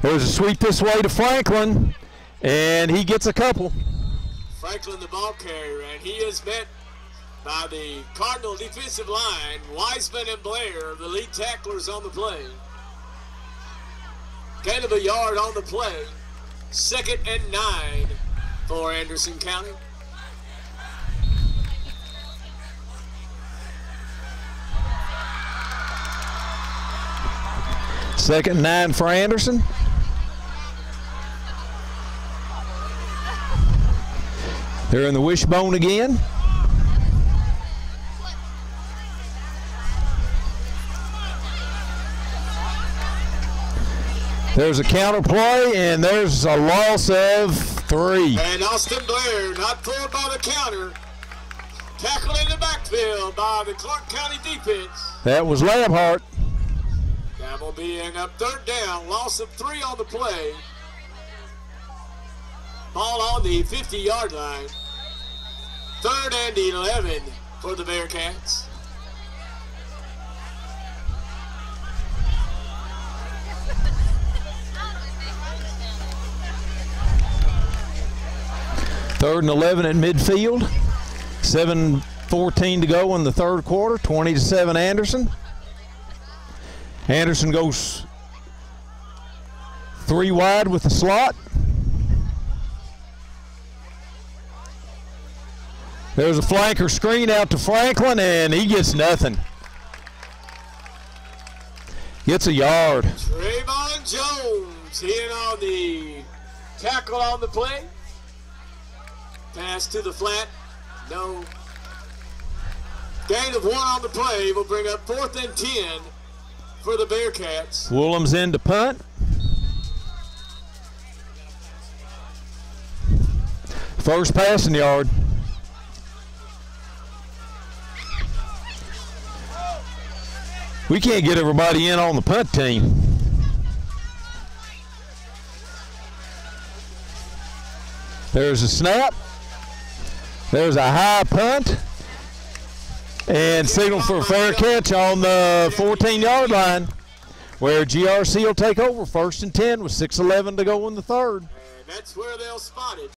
Speaker 2: There's a sweep this way to Franklin, and he gets a couple.
Speaker 3: Franklin the ball carrier, and he is met by the Cardinal defensive line. Wiseman and Blair, the lead tacklers on the play. Kind of a yard on the play. 2nd and 9 for Anderson County.
Speaker 2: Second and 9 for Anderson. They're in the wishbone again. There's a counter play, and there's a loss of 3.
Speaker 3: And Austin Blair not pulled by the counter. Tackled in the backfield by the Clark County defense.
Speaker 2: That was Labhart.
Speaker 3: That will be in up 3rd down. Loss of 3 on the play. Ball on the 50-yard line. 3rd and 11 for the Bearcats.
Speaker 2: Third and 11 at midfield. 7:14 to go in the 3rd quarter. 20-7 Anderson. Anderson goes 3 wide with the slot. There's a flanker screen out to Franklin, and he gets nothing. Gets a yard.
Speaker 3: Trayvon Jones in on the tackle on the play. Pass to the flat. No. Gain of 1 on the play will bring up 4th and 10 for the Bearcats.
Speaker 2: Woolham's in to punt. First passing yard. We can't get everybody in on the punt team. There's a snap. There's a high punt. And signal for a fair catch on the 14-yard line, where GRC will take over. 1st and 10 with 6:11 to go in the 3rd.
Speaker 3: And that's where they'll spot it.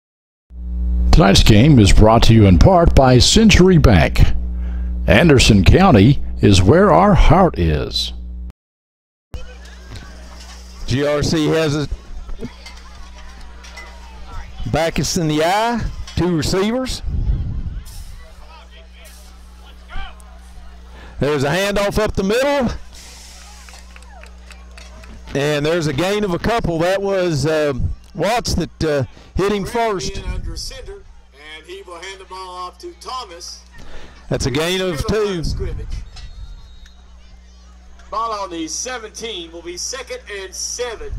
Speaker 1: Tonight's game is brought to you in part by Century Bank. Anderson County is where our heart is.
Speaker 2: GRC has a Backus in the eye, 2 receivers. There's a handoff up the middle. And there's a gain of a couple. That was Watts that hit him first.
Speaker 3: Under center, and he will hand the ball off to Thomas.
Speaker 2: That's a gain of 2.
Speaker 3: Ball on the 17 will be 2nd and 7.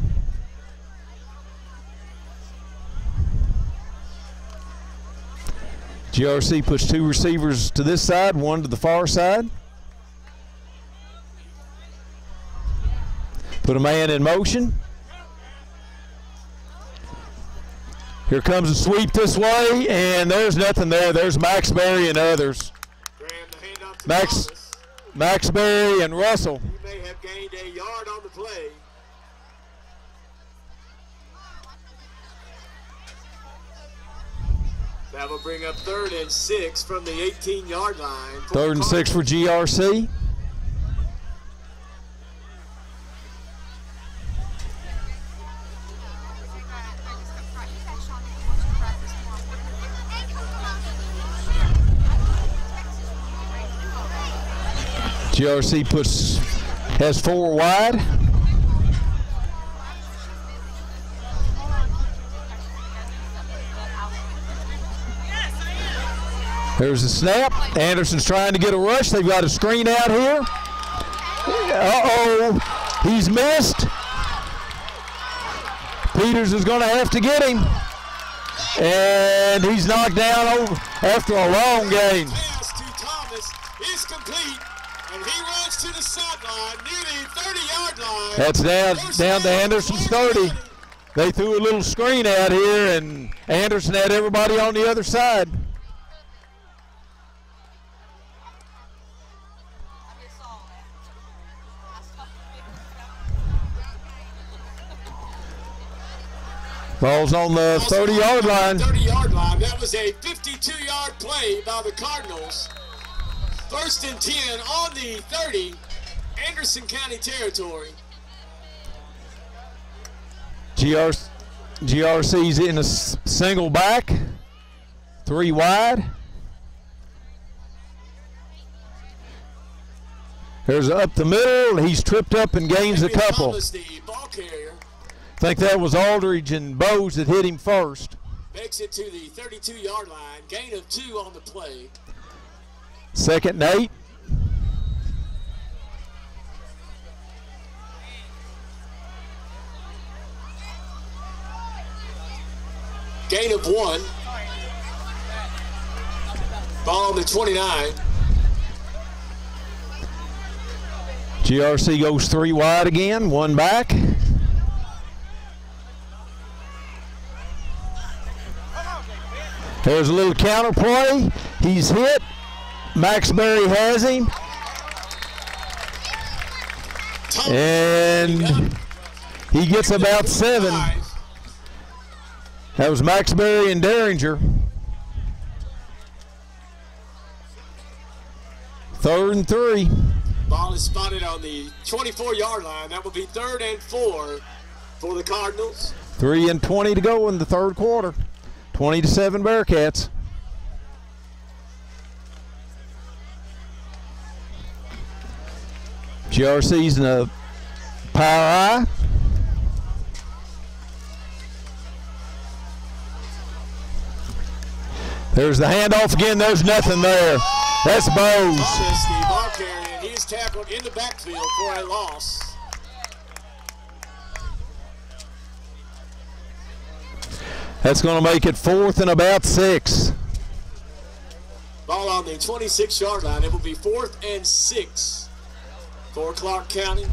Speaker 2: GRC puts 2 receivers to this side, 1 to the far side. Put a man in motion. Here comes a sweep this way, and there's nothing there. There's Max Berry and others. Max Berry and Russell.
Speaker 3: He may have gained a yard on the play. That will bring up 3rd and 6 from the 18-yard line.
Speaker 2: 3rd and 6 for GRC. GRC has 4 wide. There's a snap. Anderson's trying to get a rush. They've got a screen out here. Uh-oh, he's missed. Peters is going to have to get him. And he's knocked down over after a long gain.
Speaker 3: Pass to Thomas is complete. And he runs to the sideline near the 30-yard line.
Speaker 2: That's down to Anderson's 30. They threw a little screen out here, and Anderson had everybody on the other side. Ball's on the 30-yard line.
Speaker 3: 30-yard line. That was a 52-yard play by the Cardinals. 1st and 10 on the 30, Anderson County territory.
Speaker 2: GRC's in a single back, 3 wide. There's up the middle. He's tripped up and gains a couple.
Speaker 3: Thomas, the ball carrier,
Speaker 2: I think that was Aldridge and Bowes that hit him first.
Speaker 3: makes it to the 32-yard line. Gain of 2 on the play.
Speaker 2: 2nd and 8.
Speaker 3: Gain gain of 1. Ball on the 29.
Speaker 2: GRC goes 3 wide again, 1 back. There's a little counter play. He's hit. Maxbury has him. And he gets about 7. That was Maxbury and Derringer. 3rd and 3.
Speaker 3: Ball is spotted on the 24-yard line. That will be 3rd and 4 for the Cardinals.
Speaker 2: 3 and 20 to go in the 3rd quarter. 20-7 Bearcats. GRC's in a power eye. There's the handoff again. There's nothing there. That's Bowes.
Speaker 3: The ball carrier, he is tackled in the backfield for a loss.
Speaker 2: That's going to make it 4th and about 6.
Speaker 3: Ball on the 26-yard line. It will be 4th and 6 for Clark County.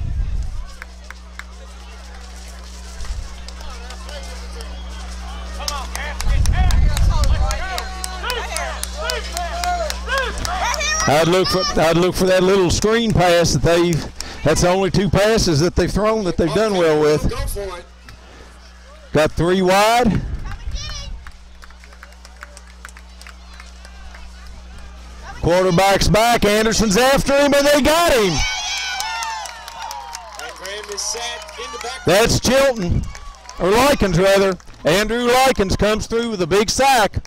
Speaker 2: I'd look for that little screen pass that that's the only 2 passes that they've thrown that they've done well with.
Speaker 3: Go for it.
Speaker 2: Got 3 wide. Quarterback's back. Anderson's after him, and they got him.
Speaker 3: And Graham is set in the back.
Speaker 2: That's Chilton, or Likens rather. Andrew Likens comes through with a big sack.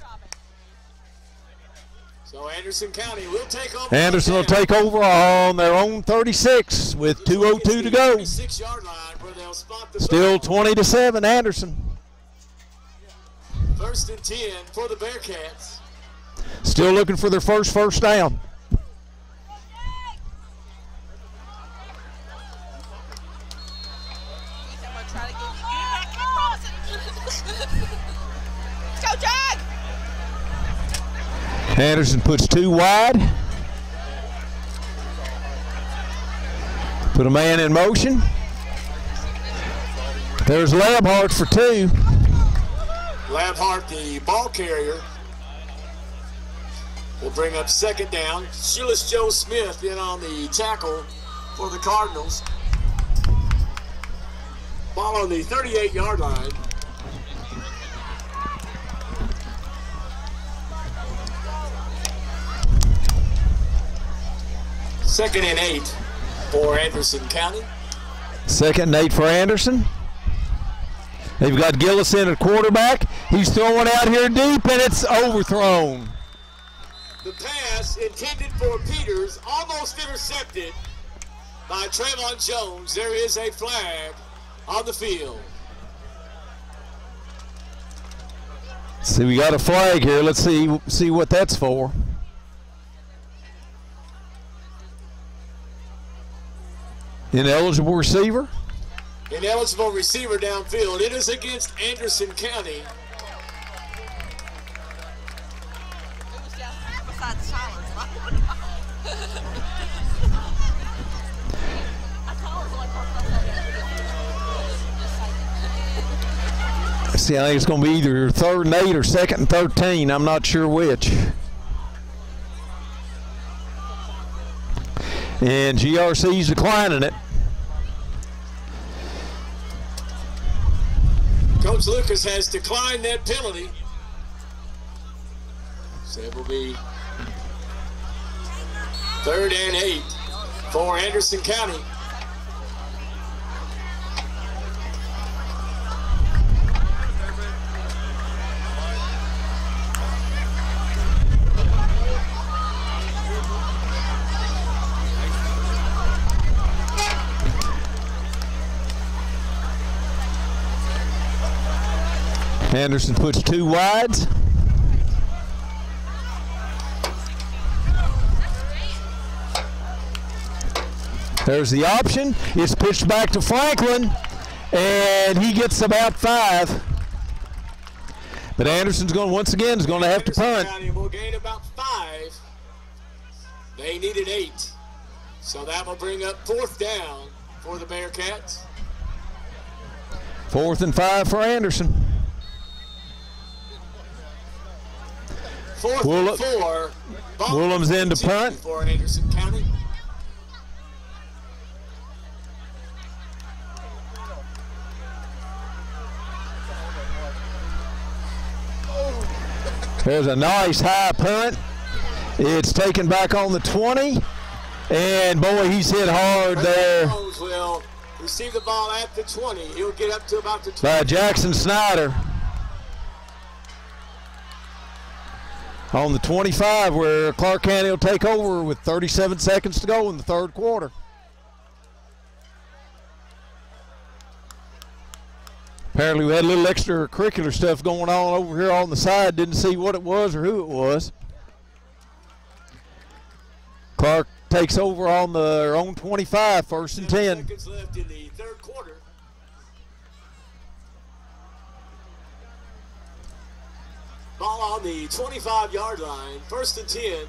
Speaker 3: So Anderson County will take over.
Speaker 2: Anderson will take over on their own 36 with 2:02 to go.
Speaker 3: 26-yard line where they'll spot the
Speaker 2: Still
Speaker 3: ball.
Speaker 2: 20-7 Anderson.
Speaker 3: 1st and 10 for the Bearcats.
Speaker 2: Still looking for their first down.
Speaker 5: Let's go, Jag!
Speaker 2: Anderson puts 2 wide. Put a man in motion. There's Labhart for 2.
Speaker 3: Labhart, the ball carrier, will bring up 2nd down. Shoeless Joe Smith in on the tackle for the Cardinals. Ball on the 38-yard line. Second and 8 for Anderson County.
Speaker 2: 2nd and 8 for Anderson. They've got Gillis in at quarterback. He's throwing out here deep, and it's overthrown.
Speaker 3: The pass intended for Peters, almost intercepted by Trayvon Jones. There is a flag on the field.
Speaker 2: See, we got a flag here. Let's see what that's for. Ineligible receiver.
Speaker 3: Ineligible receiver downfield. It is against Anderson County.
Speaker 2: See, I think it's going to be either 3rd and 8 or 2nd and 13. I'm not sure which. And GRC's declining it.
Speaker 3: Coach Lucas has declined that penalty. So it will be 3rd and 8 for Anderson County.
Speaker 2: Anderson puts 2 wides. There's the option. It's pitched back to Franklin, and he gets about 5. But Anderson's going to, once again, is going to have to punt.
Speaker 3: County will gain about 5. They needed 8. So that will bring up 4th down for the Bearcats.
Speaker 2: 4th and 5 for Anderson.
Speaker 3: 4th and 4.
Speaker 2: Williams in to punt.
Speaker 3: For Anderson County.
Speaker 2: There's a nice high punt. It's taken back on the 20. And boy, he's hit hard there.
Speaker 3: Jones will receive the ball at the 20. He'll get up to about the 20.
Speaker 2: By Jackson Snyder. On the 25, where Clark County will take over with 37 seconds to go in the 3rd quarter. Apparently we had a little extracurricular stuff going on over here on the side. Didn't see what it was or who it was. Clark takes over on their own 25, 1st and 10.
Speaker 3: Seconds left in the 3rd quarter. Ball on the 25-yard line, 1st and 10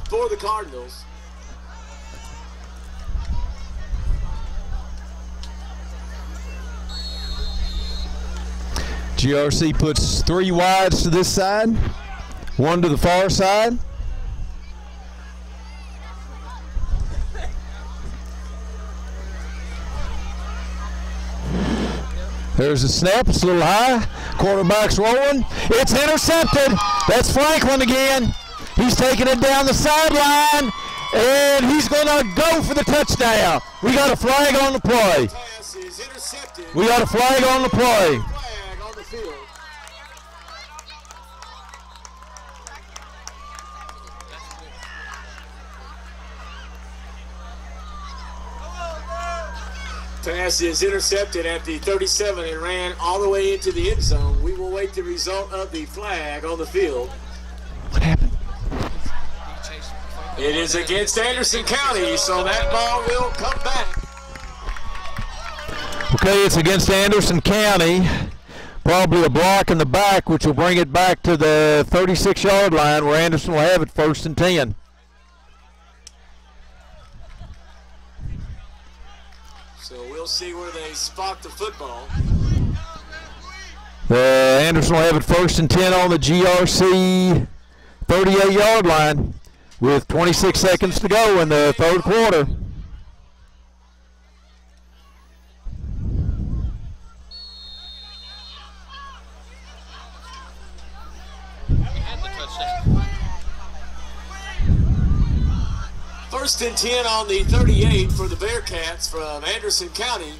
Speaker 3: for the Cardinals.
Speaker 2: GRC puts 3 wides to this side, 1 to the far side. There's a snap, it's a little high. Quarterback's rolling. It's intercepted. That's Franklin again. He's taking it down the sideline, and he's going to go for the touchdown. We got a flag on the play.
Speaker 3: Pass is intercepted.
Speaker 2: We got a flag on the play.
Speaker 3: Flag on the field. Pass is intercepted at the 37 and ran all the way into the end zone. We will wait the result of the flag on the field.
Speaker 2: What happened?
Speaker 3: It is against Anderson County, so that ball will come back.
Speaker 2: Okay, it's against Anderson County. Probably a block in the back, which will bring it back to the 36-yard line where Anderson will have it 1st and 10.
Speaker 3: So we'll see where they spot the football.
Speaker 2: Anderson will have it 1st and 10 on the GRC 38-yard line with 26 seconds to go in the 3rd quarter.
Speaker 3: First and 10 on the 38 for the Bearcats from Anderson County.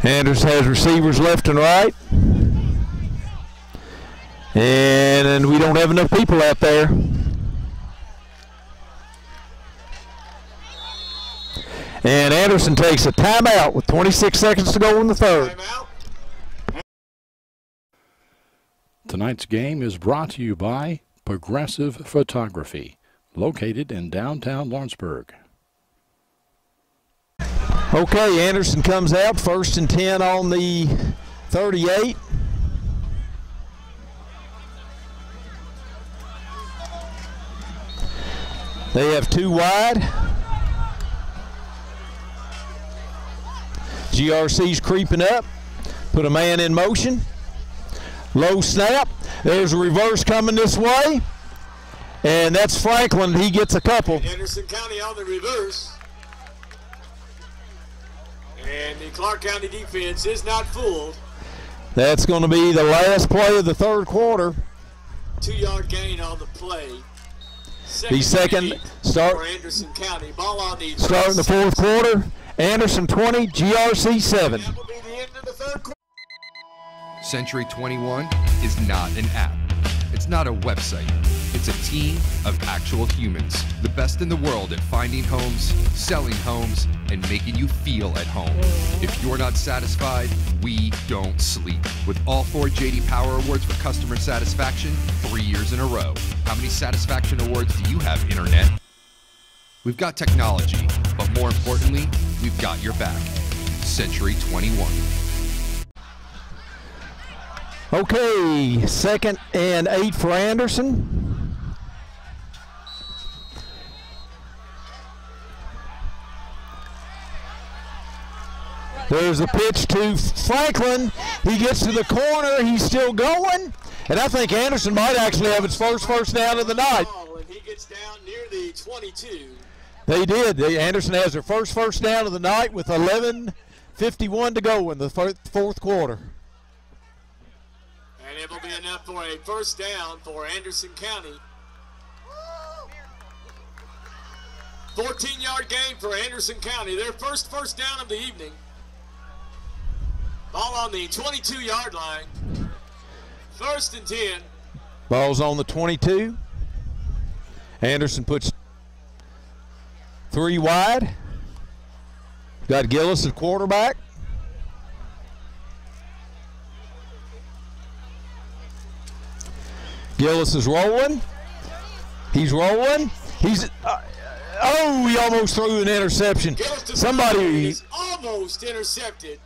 Speaker 2: Anderson has receivers left and right. And we don't have enough people out there. And Anderson takes a timeout with 26 seconds to go in the 3rd.
Speaker 3: Timeout.
Speaker 1: Tonight's game is brought to you by Progressive Photography, located in downtown Lawrenceburg.
Speaker 2: Okay, Anderson comes out, 1st and 10 on the 38. They have 2 wide. GRC's creeping up. Put a man in motion. Low snap. There's a reverse coming this way. And that's Franklin. He gets a couple.
Speaker 3: Anderson County on the reverse. And the Clark County defense is not fooled.
Speaker 2: That's going to be the last play of the 3rd quarter.
Speaker 3: 2-yard gain on the play.
Speaker 2: The second start
Speaker 3: for Anderson County. Ball on the
Speaker 2: start in the 4th quarter. Anderson 20, GRC 7.
Speaker 3: That will be the end of the 3rd quarter.
Speaker 7: Century 21 is not an app. It's not a website. It's a team of actual humans. The best in the world at finding homes, selling homes, and making you feel at home. If you're not satisfied, we don't sleep. With all 4 J.D. Power Awards for customer satisfaction, 3 years in a row. How many satisfaction awards do you have, Internet? We've got technology, but more importantly, we've got your back. Century 21.
Speaker 2: Okay, 2nd and 8 for Anderson. There's a pitch to Franklin. He gets to the corner. He's still going. And I think Anderson might actually have its first down of the night.
Speaker 3: And he gets down near the 22.
Speaker 2: They did. Anderson has their first down of the night with 11:51 to go in the fourth quarter.
Speaker 3: And it will be enough for a first down for Anderson County. 14-yard gain for Anderson County. Their first down of the evening. Ball on the 22-yard line. 1st and 10.
Speaker 2: Ball's on the 22. Anderson puts 3 wide. Got Gillis at quarterback. Gillis is rolling. He's rolling. He's he almost threw an interception. Somebody
Speaker 3: is almost intercepted.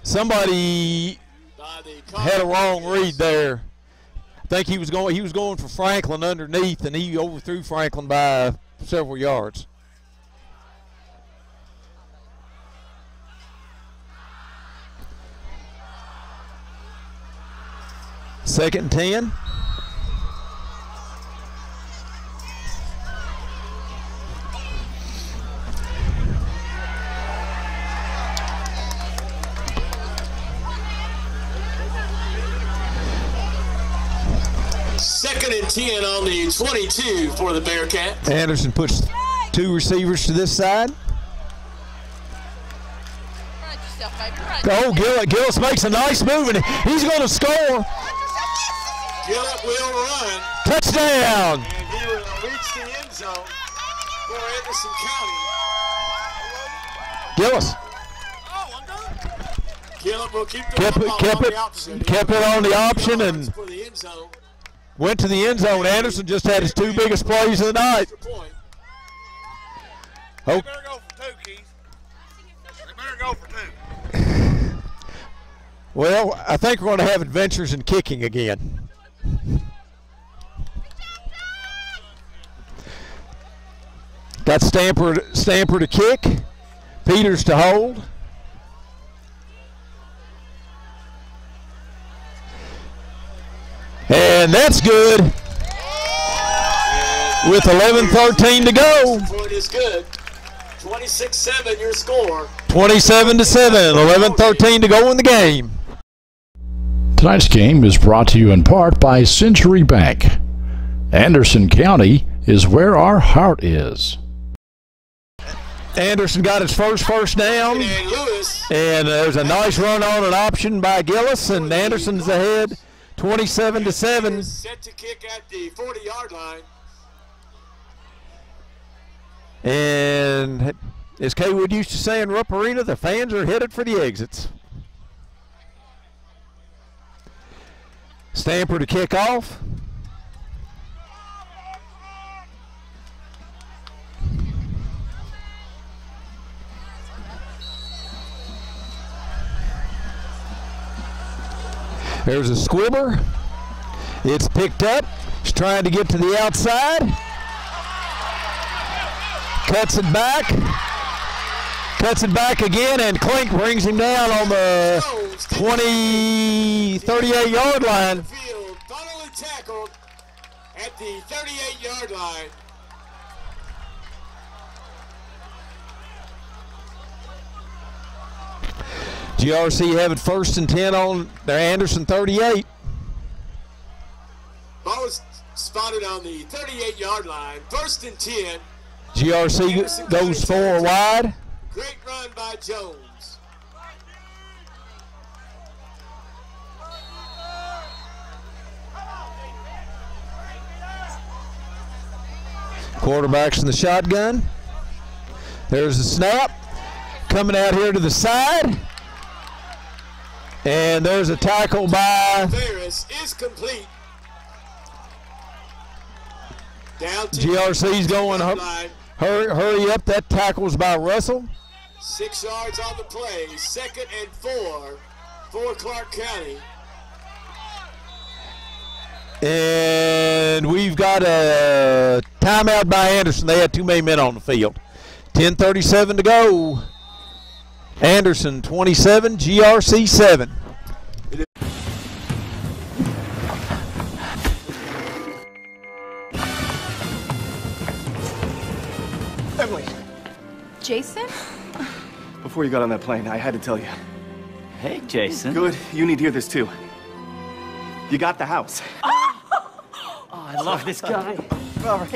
Speaker 2: Somebody had a wrong read there. I think he was going for Franklin underneath, and he overthrew Franklin by several yards. Second and 10.
Speaker 3: Second and 10 on the 22 for the Bearcats.
Speaker 2: Anderson puts 2 receivers to this side. Oh, Gillis makes a nice move, and he's going to score.
Speaker 3: Gillett will run.
Speaker 2: Touchdown.
Speaker 3: And he will reach the end zone for Anderson County.
Speaker 2: Gillis.
Speaker 3: Gillett will keep the
Speaker 2: Kept it on the option and
Speaker 3: for the end zone.
Speaker 2: Went to the end zone. Anderson just had his 2 biggest plays of the night.
Speaker 8: They better go for 2, Keith. They better go for 2.
Speaker 2: Well, I think we're going to have adventures in kicking again. Got Stamper to kick. Peters to hold. And that's good. With 11:13 to go.
Speaker 3: Point is good. 26-7 your score.
Speaker 2: 27-7. 11:13 to go in the game.
Speaker 1: Tonight's game is brought to you in part by Century Bank. Anderson County is where our heart is.
Speaker 2: Anderson got his first down. And there's a nice run on an option by Gillis, and Anderson's ahead 27-7.
Speaker 3: Set to kick at the 40-yard line.
Speaker 2: And as Kaywood used to say in Rupp Arena, the fans are headed for the exits. Stamper to kick off. There's a squibber. It's picked up. He's trying to get to the outside. Cuts it back. Cuts it back again, and Klink brings him down on the 38-yard line.
Speaker 3: Finally tackled at the 38-yard line.
Speaker 2: GRC have it 1st and 10 on their Anderson 38.
Speaker 3: Ball is spotted on the 38-yard line. 1st and 10.
Speaker 2: GRC goes 4 wide.
Speaker 3: Great run by Jones.
Speaker 2: Quarterback's in the shotgun. There's the snap. Coming out here to the side. And there's a tackle by
Speaker 3: Ferris is complete. Down to
Speaker 2: GRC's going hurry up. That tackle's by Russell.
Speaker 3: 6 yards on the play. 2nd and 4 for Clark County.
Speaker 2: And we've got a timeout by Anderson. They had too many men on the field. 10:37 to go. Anderson 27, GRC 7.
Speaker 4: Emily,
Speaker 5: Jason?
Speaker 4: before you got on that plane, I had to tell you.
Speaker 6: Hey, Jason.
Speaker 4: Good, you need to hear this too. You got the house.
Speaker 6: Oh, I love this guy.
Speaker 4: All right,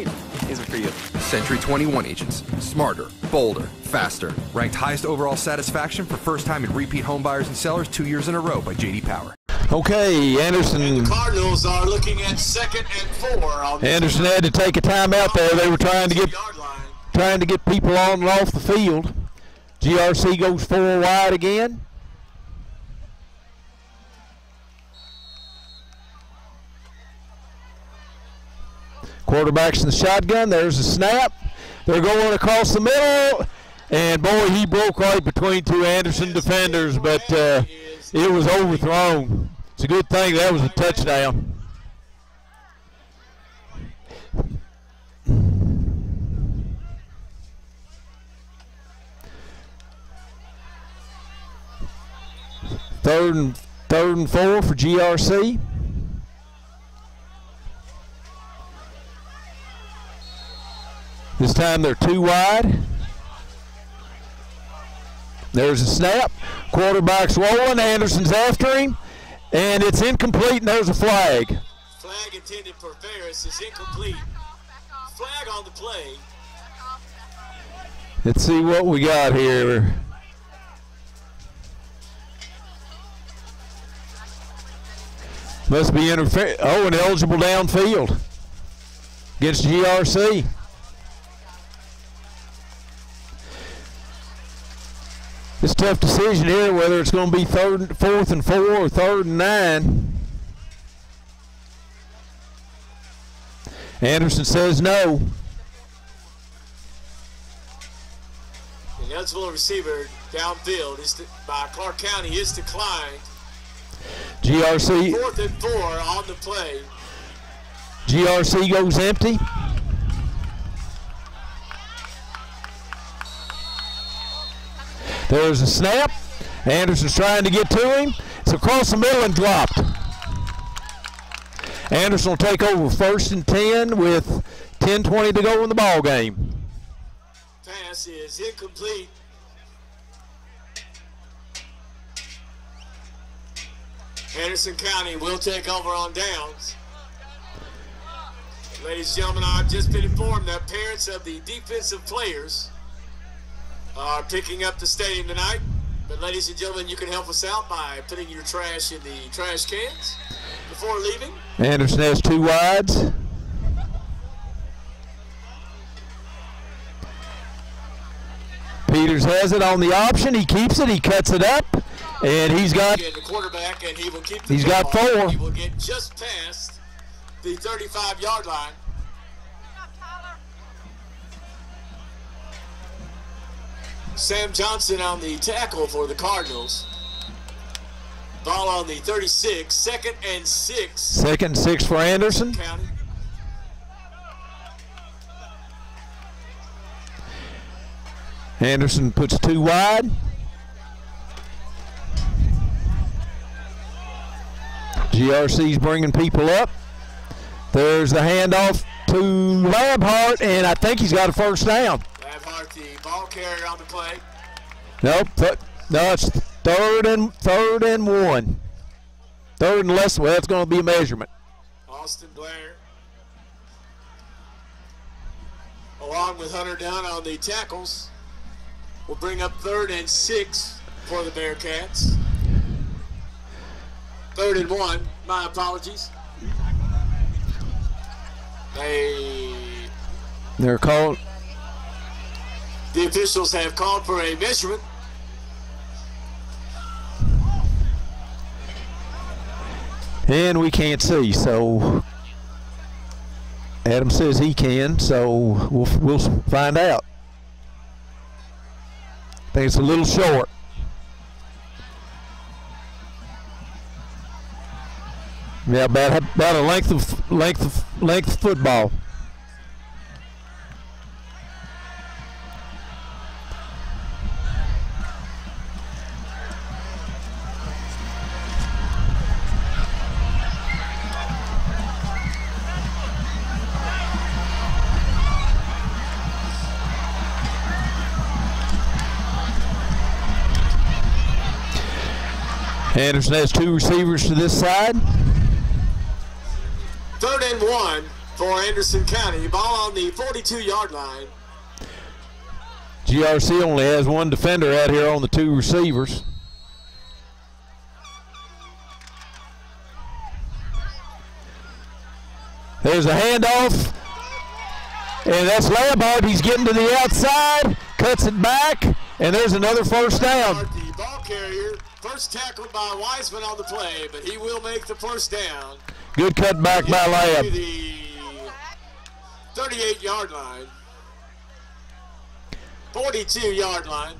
Speaker 4: these are for you.
Speaker 7: Century 21 agents. Smarter, bolder, faster. Ranked highest overall satisfaction for first time and repeat home buyers and sellers 2 years in a row by J.D. Power.
Speaker 2: Okay, Anderson.
Speaker 3: And the Cardinals are looking at 2nd and 4 on the
Speaker 2: Anderson had to take a timeout there. They were trying to get people on and off the field. GRC goes 4 wide again. Quarterback's in the shotgun. There's a snap. They're going across the middle. And, boy, he broke right between two Anderson defenders, but it was overthrown. It's a good thing that was a touchdown. Third and 4 for GRC. This time they're 2 wide. There's a snap. Quarterback's rolling. Anderson's after him. And it's incomplete, and there's a flag.
Speaker 3: Flag intended for Ferris is incomplete. Flag on the play.
Speaker 2: Let's see what we got here. Must be interference. Oh, an eligible downfield against GRC. It's a tough decision here whether it's going to be 4th and 4 or 3rd and 9. Anderson says no.
Speaker 3: The eligible receiver downfield is by Clark County is declined.
Speaker 2: GRC.
Speaker 3: 4th and 4 on the play.
Speaker 2: GRC goes empty. There's a snap. Anderson's trying to get to him. It's across the middle and dropped. Anderson will take over 1st and 10 with 10:20 to go in the ball game.
Speaker 3: Pass is incomplete. Anderson County will take over on downs. Ladies and gentlemen, I've just been informed that parents of the defensive players are picking up the stadium tonight. But ladies and gentlemen, you can help us out by putting your trash in the trash cans before leaving.
Speaker 2: Anderson has 2 wides. Peters has it on the option. He keeps it. He cuts it up. And he's got
Speaker 3: the quarterback, and he will keep the
Speaker 2: he's got 4.
Speaker 3: He will get just past the 35-yard line. Sam Johnson on the tackle for the Cardinals. Ball on the 36, 2nd and 6.
Speaker 2: 2nd and 6 for Anderson.
Speaker 3: County.
Speaker 2: Anderson puts 2 wide. GRC's bringing people up. There's the handoff to Labhart, and I think he's got a 1st down.
Speaker 3: Labhart, the ball carrier on the play.
Speaker 2: Nope. No, it's 3rd and 1. 3rd and less. Well, it's going to be a measurement.
Speaker 3: Austin Blair, along with Hunter Dunn on the tackles, will bring up 3rd and 6 for the Bearcats. 3rd and 1. My apologies.
Speaker 2: They're called.
Speaker 3: The officials have called for a measurement.
Speaker 2: And we can't see, so Adam says he can, so we'll find out. I think it's a little short. Yeah, about a length of football. Anderson has 2 receivers to this side.
Speaker 3: 3rd and 1 for Anderson County. Ball on the 42-yard line.
Speaker 2: GRC only has 1 defender out here on the 2 receivers. There's a handoff. And that's Lambert. He's getting to the outside. Cuts it back. And there's another first down.
Speaker 3: The ball carrier. First tackle by Wiseman on the play, but he will make the first down.
Speaker 2: Good cut back by Lamb.
Speaker 3: The 38-yard line. 42-yard line.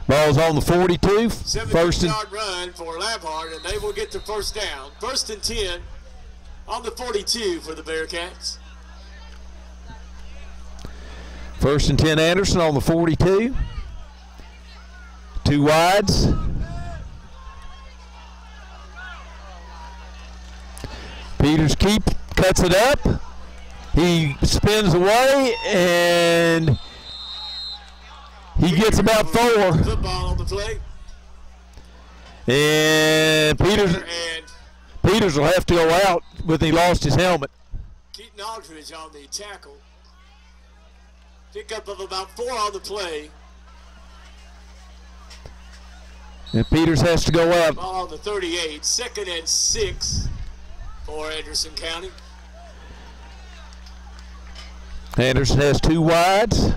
Speaker 2: Ball's on the 42.
Speaker 3: 17-yard run for Labhart, and they will get the first down. 1st and 10 on the 42 for the Bearcats.
Speaker 2: 1st and 10 Anderson on the 42. 2 wides. Peters cuts it up. He spins away and he gets about 4.
Speaker 3: Football on the play.
Speaker 2: And Peters will have to go out when he lost his helmet.
Speaker 3: Keaton Aldridge on the tackle. Pickup of about 4 on the play.
Speaker 2: And Peters has to go out.
Speaker 3: Ball on the 38. 2nd and 6 for Anderson County.
Speaker 2: Anderson has 2 wides.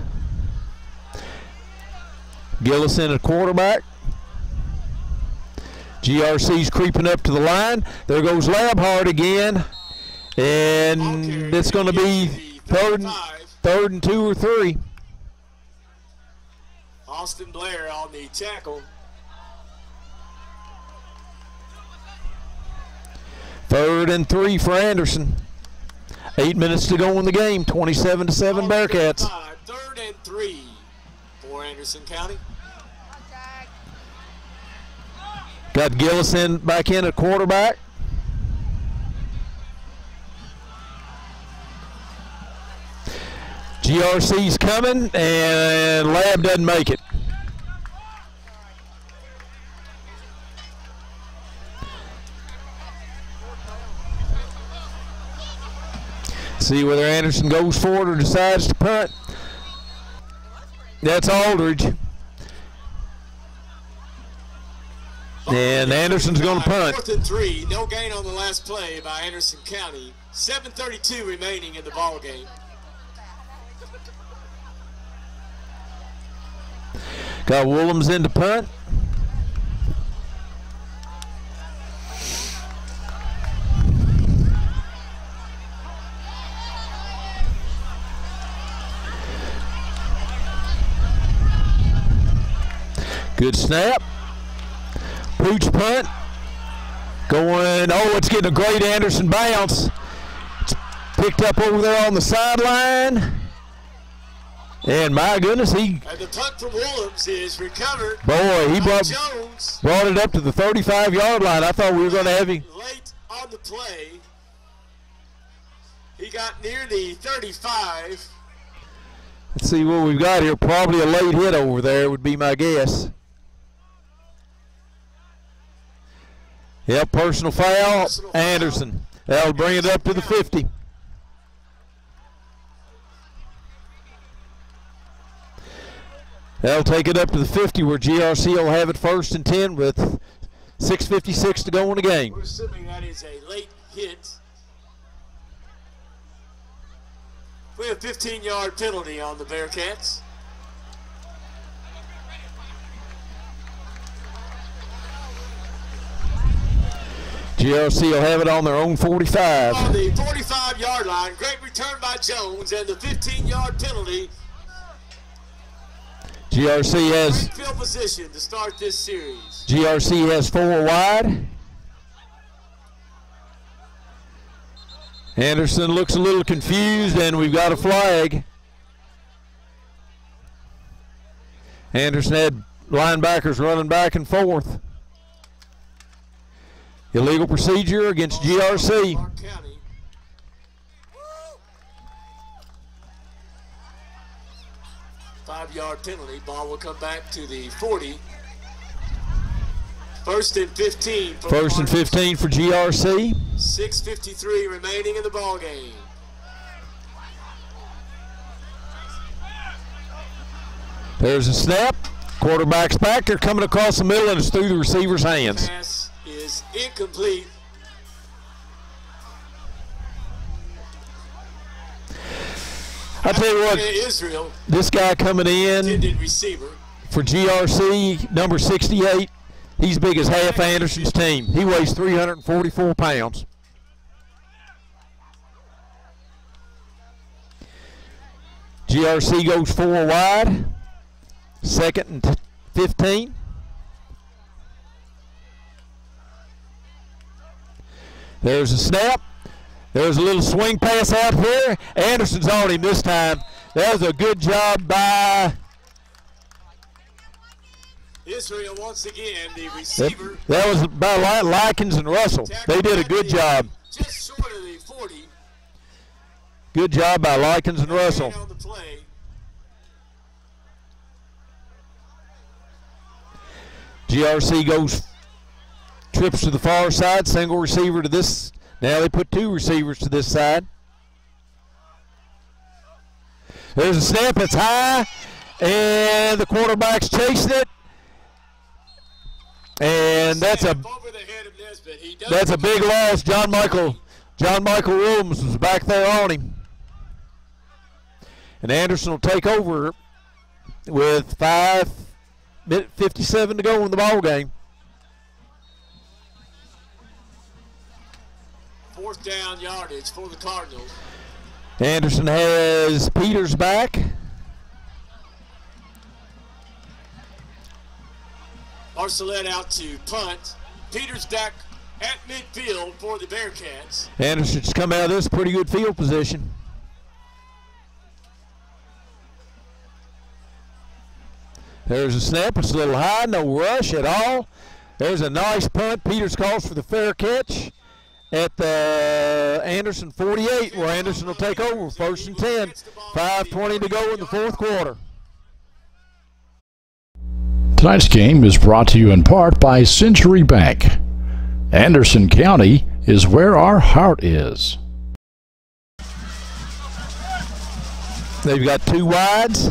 Speaker 2: Gillison a quarterback. GRC's creeping up to the line. There goes Labhart again. And it's going to be 3rd and 2 or 3.
Speaker 3: Austin Blair on the tackle.
Speaker 2: 3rd and 3 for Anderson. 8 minutes to go in the game. 27-7 Bearcats.
Speaker 3: 3rd and 3 for Anderson County.
Speaker 2: Got Gillison back in at quarterback. GRC's coming, and Lab doesn't make it. See whether Anderson goes for it or decides to punt. That's Aldridge. And Anderson's going to punt.
Speaker 3: 4th and 3. No gain on the last play by Anderson County. 7:32 remaining in the ball game.
Speaker 2: Got Willems in to punt. Good snap. Pooch punt. Going, oh, it's getting a great Anderson bounce. It's picked up over there on the sideline. And my goodness,
Speaker 3: and the punt from Willems is recovered.
Speaker 2: Boy, he brought it up to the 35-yard line. I thought we were going to have him.
Speaker 3: Late on the play. He got near the 35.
Speaker 2: Let's see what we've got here. Probably a late hit over there would be my guess. Yep, personal foul. Anderson. That'll bring it up to the 50. That'll take it up to the 50 where GRC will have it 1st and 10 with 6:56 to go in the game.
Speaker 3: We're assuming that is a late hit. We have a 15-yard penalty on the Bearcats.
Speaker 2: GRC will have it on their own 45.
Speaker 3: On the 45-yard line, great return by Jones and the 15-yard penalty.
Speaker 2: GRC has
Speaker 3: great field position to start this series.
Speaker 2: GRC has 4 wide. Anderson looks a little confused, and we've got a flag. Anderson had linebackers running back and forth. Illegal procedure against GRC.
Speaker 3: 5-yard penalty. Ball will come back to the 40. First and 15.
Speaker 2: First and 15 for GRC.
Speaker 3: 6:53 remaining in the ball game.
Speaker 2: There's a snap. Quarterback's back. They're coming across the middle, and it's through the receiver's hands.
Speaker 3: Pass is incomplete.
Speaker 2: I tell you what,
Speaker 3: Israel,
Speaker 2: this guy coming in
Speaker 3: receiver
Speaker 2: for GRC, number 68, he's big as half Anderson's team. He weighs 344 pounds. GRC goes 4 wide. Second and 15. There's a snap. There's a little swing pass out here. Anderson's on him this time. That was a good job by
Speaker 3: Israel once again, the receiver.
Speaker 2: That was by Likens and Russell. They did a good job.
Speaker 3: Just short of the 40.
Speaker 2: Good job by Likens and Russell.
Speaker 3: On the play.
Speaker 2: GRC trips to the far side, single receiver to this. Now they put 2 receivers to this side. There's a snap, it's high, and the quarterback's chasing it. And that's a big loss. John Michael Williams was back there on him. And Anderson will take over with 5:57 to go in the ball game.
Speaker 3: 4th down yardage for the Cardinals.
Speaker 2: Anderson has Peters back.
Speaker 3: Arcelette out to punt. Peters back at midfield for the Bearcats.
Speaker 2: Anderson's come out of this pretty good field position. There's a snap. It's a little high. No rush at all. There's a nice punt. Peters calls for the fair catch at the Anderson 48, where Anderson will take over. 1st and 10. 5:20 to go in the 4th quarter.
Speaker 1: Tonight's game is brought to you in part by Century Bank. Anderson County is where our heart is.
Speaker 2: They've got 2 wides.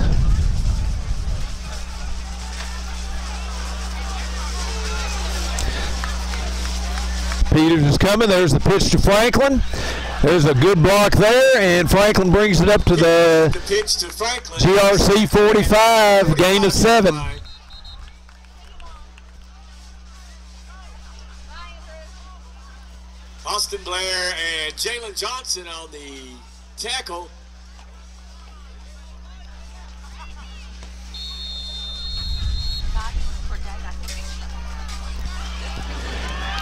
Speaker 2: Peters is coming. There's the pitch to Franklin. There's a good block there, and Franklin brings it up to the
Speaker 3: pitch to Franklin.
Speaker 2: GRC 45, gain of 7.
Speaker 3: Austin Blair and Jalen Johnson on the tackle.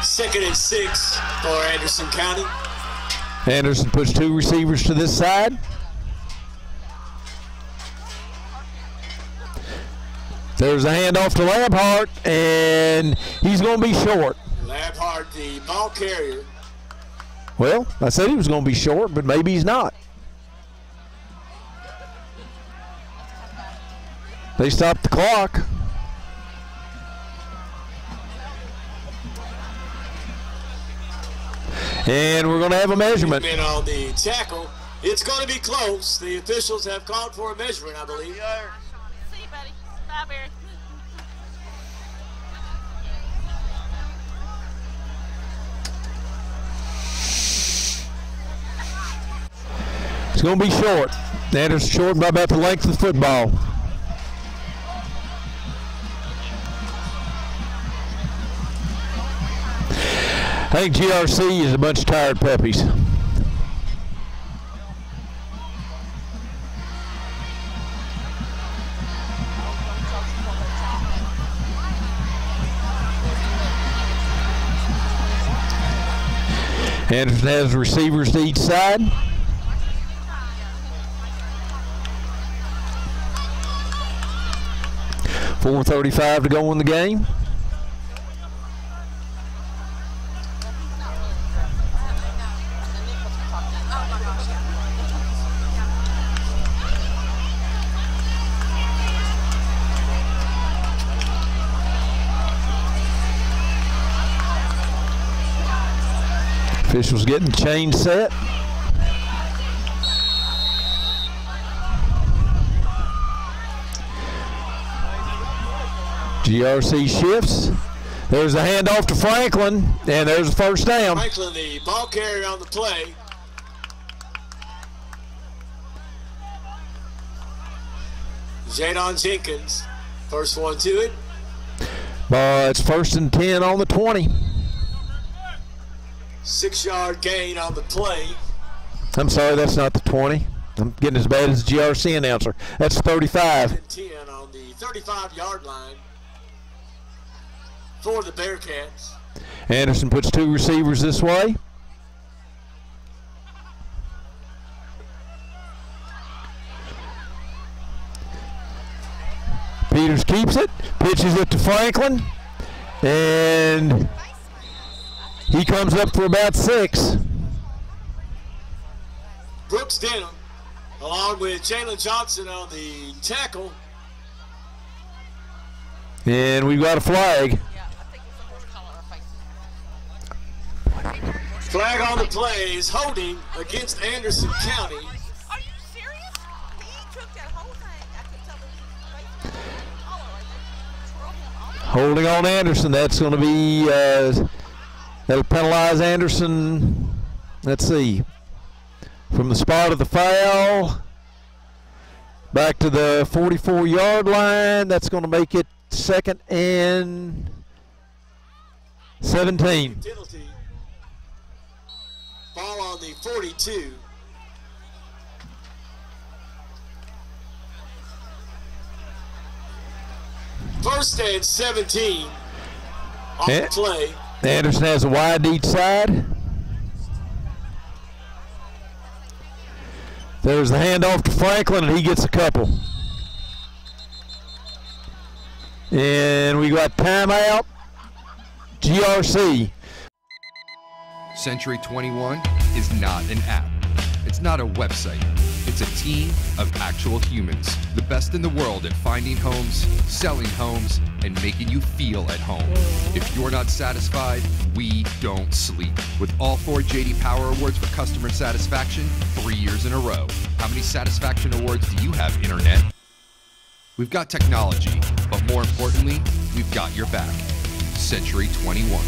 Speaker 3: Second and 6 for Anderson County.
Speaker 2: Anderson puts 2 receivers to this side. There's a handoff to Labhart, and he's going to be short.
Speaker 3: Labhart, the ball carrier.
Speaker 2: Well, I said he was going to be short, but maybe he's not. They stopped the clock. And we're going to have a measurement.
Speaker 3: On the tackle. It's going to be close. The officials have called for a measurement, I believe.
Speaker 9: See you, buddy. Bye, Barry.
Speaker 2: It's going to be short. Anderson's short by about the length of the football. I think GRC is a bunch of tired puppies. Anderson has receivers to each side. .435 to go in the game. Officials getting the chain set. GRC shifts. There's a handoff to Franklin, and there's a first down.
Speaker 3: Franklin, the ball carrier on the play. Jadon Jenkins, first one to it.
Speaker 2: It's 1st and 10 on the 20.
Speaker 3: 6-yard gain on the play.
Speaker 2: I'm sorry, that's not the 20. I'm getting as bad as the GRC announcer. That's 35.
Speaker 3: 10 on the 35-yard line for the Bearcats.
Speaker 2: Anderson puts 2 receivers this way. Peters keeps it, pitches it to Franklin, and he comes up for about 6.
Speaker 3: Brooks Denham, along with Jalen Johnson on the tackle.
Speaker 2: And we've got a flag.
Speaker 3: Flag on the play is holding against Anderson County.
Speaker 9: Are you serious? He took that whole thing. I could tell it was all right there.
Speaker 2: Holding on Anderson. That's going to be, that'll penalize Anderson. Let's see. From the spot of the foul back to the 44-yard line. That's going to make it 2nd and 17.
Speaker 3: Penalty. Ball on the 42. First and 17 off the play.
Speaker 2: Anderson has a wide each side. There's the handoff to Franklin, and he gets a couple. And we got timeout. GRC.
Speaker 7: Century 21 is not an app. It's not a website. It's a team of actual humans. The best in the world at finding homes, selling homes, and making you feel at home. If you're not satisfied, we don't sleep. With all 4 J.D. Power Awards for customer satisfaction, 3 years in a row. How many satisfaction awards do you have, Internet? We've got technology, but more importantly, we've got your back. Century 21.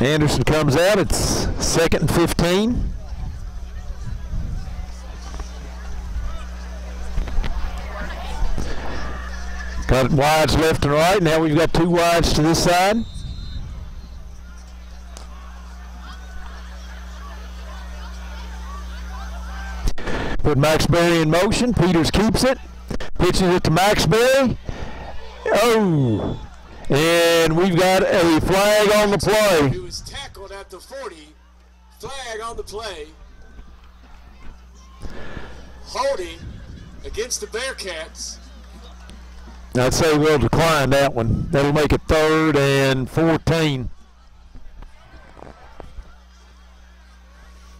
Speaker 2: Anderson comes out. It's 2nd and 15. Got wides left and right. Now we've got 2 wides to this side. Put Max Berry in motion. Peters keeps it. Pitches it to Max Berry. Oh! And we've got a flag on the play.
Speaker 3: He was tackled at the 40. Flag on the play. Holding against the Bearcats.
Speaker 2: I'd say we'll decline that one. That'll make it 3rd and 14.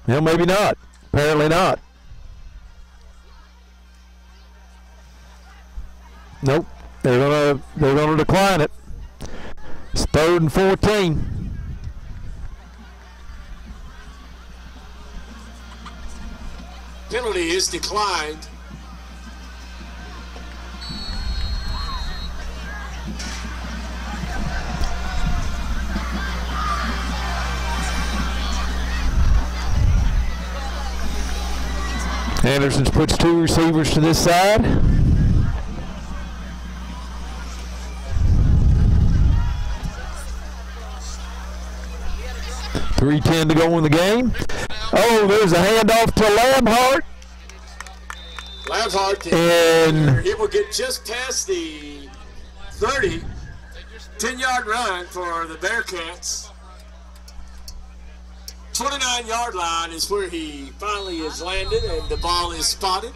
Speaker 2: Well, maybe not. Apparently not. Nope. They're gonna decline it. It's 3rd and 14.
Speaker 3: Penalty is declined.
Speaker 2: Anderson puts 2 receivers to this side. .310 to go in the game. Oh, there's a handoff to Labhart.
Speaker 3: Labhart,
Speaker 2: and
Speaker 3: he will get just past the 30. 10-yard run for the Bearcats. 29-yard line is where he finally has landed, and the ball is spotted.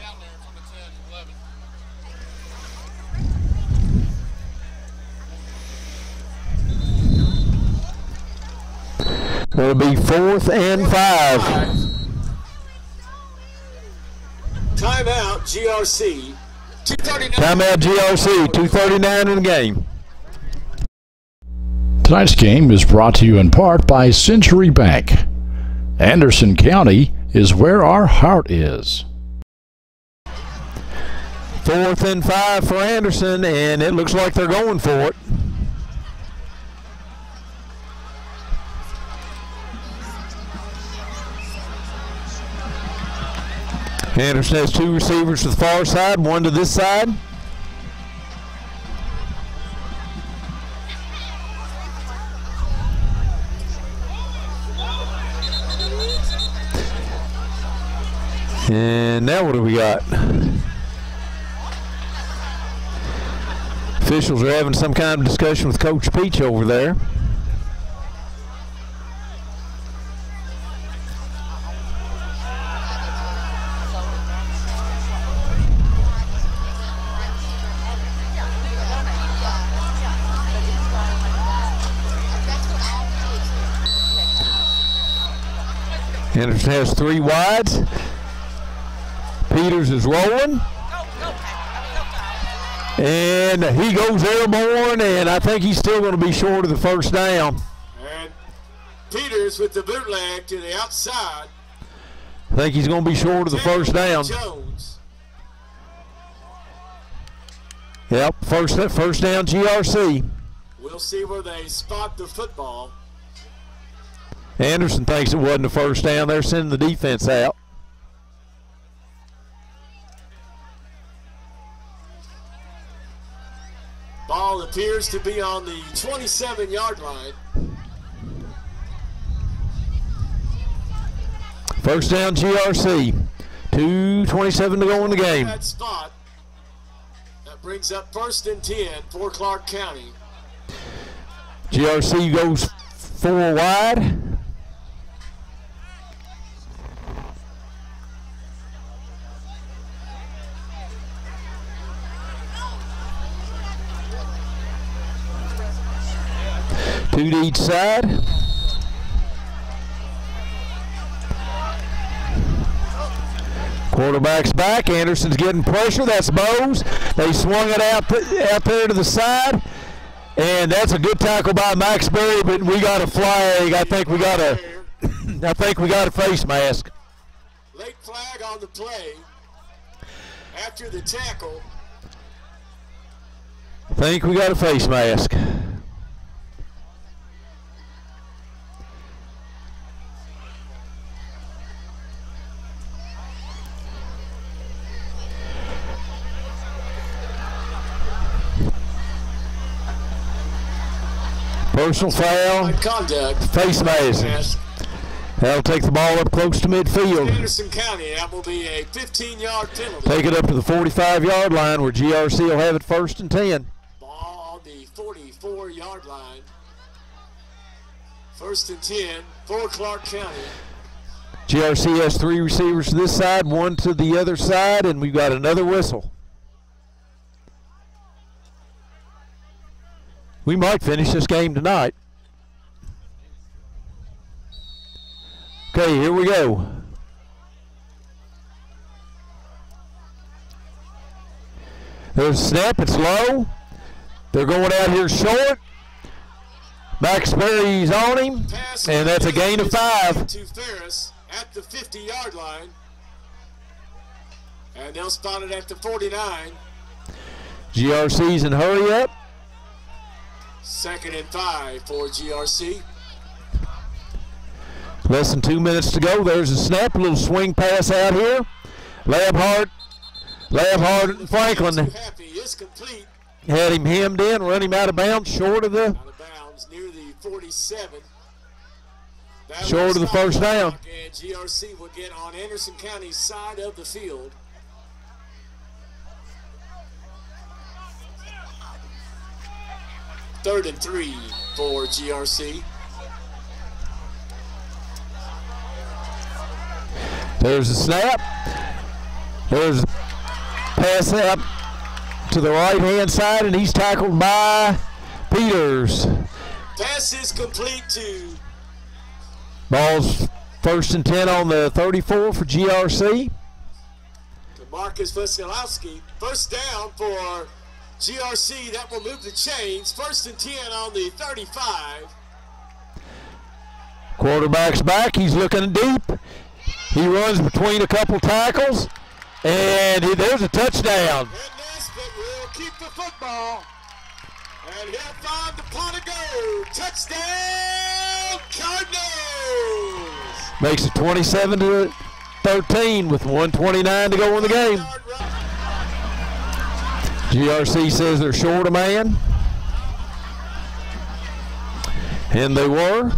Speaker 2: It'll be 4th and 5.
Speaker 3: Timeout, GRC. 2:39.
Speaker 2: Timeout, GRC. 2:39 in the game.
Speaker 1: Tonight's game is brought to you in part by Century Bank. Anderson County is where our heart is.
Speaker 2: 4th and 5 for Anderson, and it looks like they're going for it. Anderson has 2 receivers to the far side, 1 to this side. And now what do we got? Officials are having some kind of discussion with Coach Peach over there. Anderson has 3 wides. Peters is rolling. And he goes airborne, and I think he's still going to be short of the first down.
Speaker 3: And Peters with the bootleg to the outside.
Speaker 2: I think he's going to be short of the first down.
Speaker 3: Jones.
Speaker 2: Yep, first down GRC.
Speaker 3: We'll see where they spot the football.
Speaker 2: Anderson thinks it wasn't a first down. They're sending the defense out.
Speaker 3: Ball appears to be on the 27-yard line.
Speaker 2: First down GRC. 2:27 to go in the game.
Speaker 3: That spot. That brings up 1st and 10 for Clark County.
Speaker 2: GRC goes 4 wide. Two to each side. Quarterback's back. Anderson's getting pressure. That's Bose. They swung it out there to the side. And that's a good tackle by Max Berry, but we got a flag. I think we got a face mask.
Speaker 3: Late flag on the play. After the tackle.
Speaker 2: I think we got a face mask. Personal foul, face mask. That'll take the ball up close to midfield.
Speaker 3: Anderson County, that will be a 15-yard penalty.
Speaker 2: Take it up to the 45-yard line where GRC will have it 1st and 10.
Speaker 3: Ball on the 44-yard line. 1st and 10 for Clark County.
Speaker 2: GRC has 3 receivers to this side, 1 to the other side, and we've got another whistle. We might finish this game tonight. Okay, here we go. There's a snap, it's low. They're going out here short. Max Berry's on him, and that's a gain of 5.
Speaker 3: To Ferris at the 50-yard line. And they'll spot it at the 49.
Speaker 2: GRC's in hurry up.
Speaker 3: 2nd and 5 for GRC.
Speaker 2: Less than 2 minutes to go. There's a snap, a little swing pass out here. Labhart and Franklin had him hemmed in, run him out of bounds, short of the.
Speaker 3: Out of bounds near the 47.
Speaker 2: Short of the first down.
Speaker 3: And GRC will get on Anderson County's side of the field. Third and 3 for GRC.
Speaker 2: There's a snap. There's a pass out to the right-hand side, and he's tackled by Peters.
Speaker 3: Pass is complete to
Speaker 2: Ball's 1st and 10 on the 34 for GRC.
Speaker 3: Marcus Veselowski. First down for GRC. That will move the chains. 1st and 10 on the 35.
Speaker 2: Quarterback's back. He's looking deep. He runs between a couple tackles, and there's a touchdown.
Speaker 3: And Nesbitt will keep the football. And he'll find the pot of gold. Touchdown, Cardinals!
Speaker 2: Makes it 27-13 with 1:29 to go in the game. GRC says they're short a man. And they were.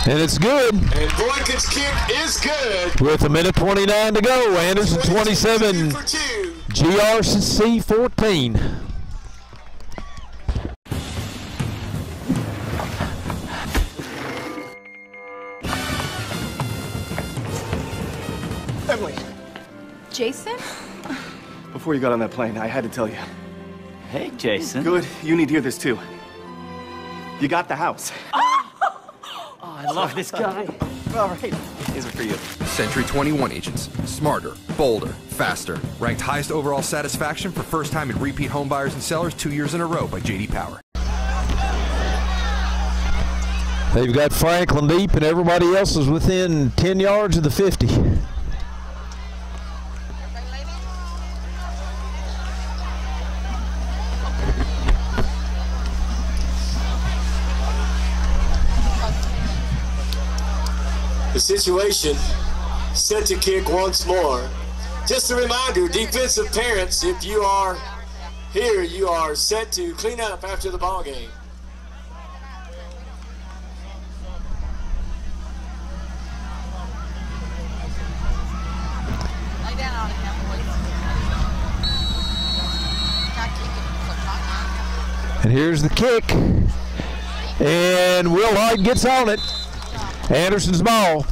Speaker 2: And it's good.
Speaker 3: And Boykins' kick is good.
Speaker 2: With 1:29 to go. Anderson 27, GRC 14.
Speaker 4: Emily,
Speaker 5: Jason?
Speaker 4: before you got on that plane, I had to tell you.
Speaker 6: Hey, Jason.
Speaker 4: Good, you need to hear this too. You got the house.
Speaker 6: I love this guy.
Speaker 4: All right, these are for you.
Speaker 7: Century 21 agents. Smarter, bolder, faster. Ranked highest overall satisfaction for first time and repeat home buyers and sellers 2 years in a row by J.D. Power.
Speaker 2: They've got Franklin deep, and everybody else is within 10 yards of the 50.
Speaker 3: The situation set to kick once more. Just a reminder, defensive parents, if you are here, you are set to clean up after the ball game.
Speaker 9: Lay down on it now, please. Not kicking it.
Speaker 2: And here's the kick. And Will Hyde gets on it. Anderson's ball.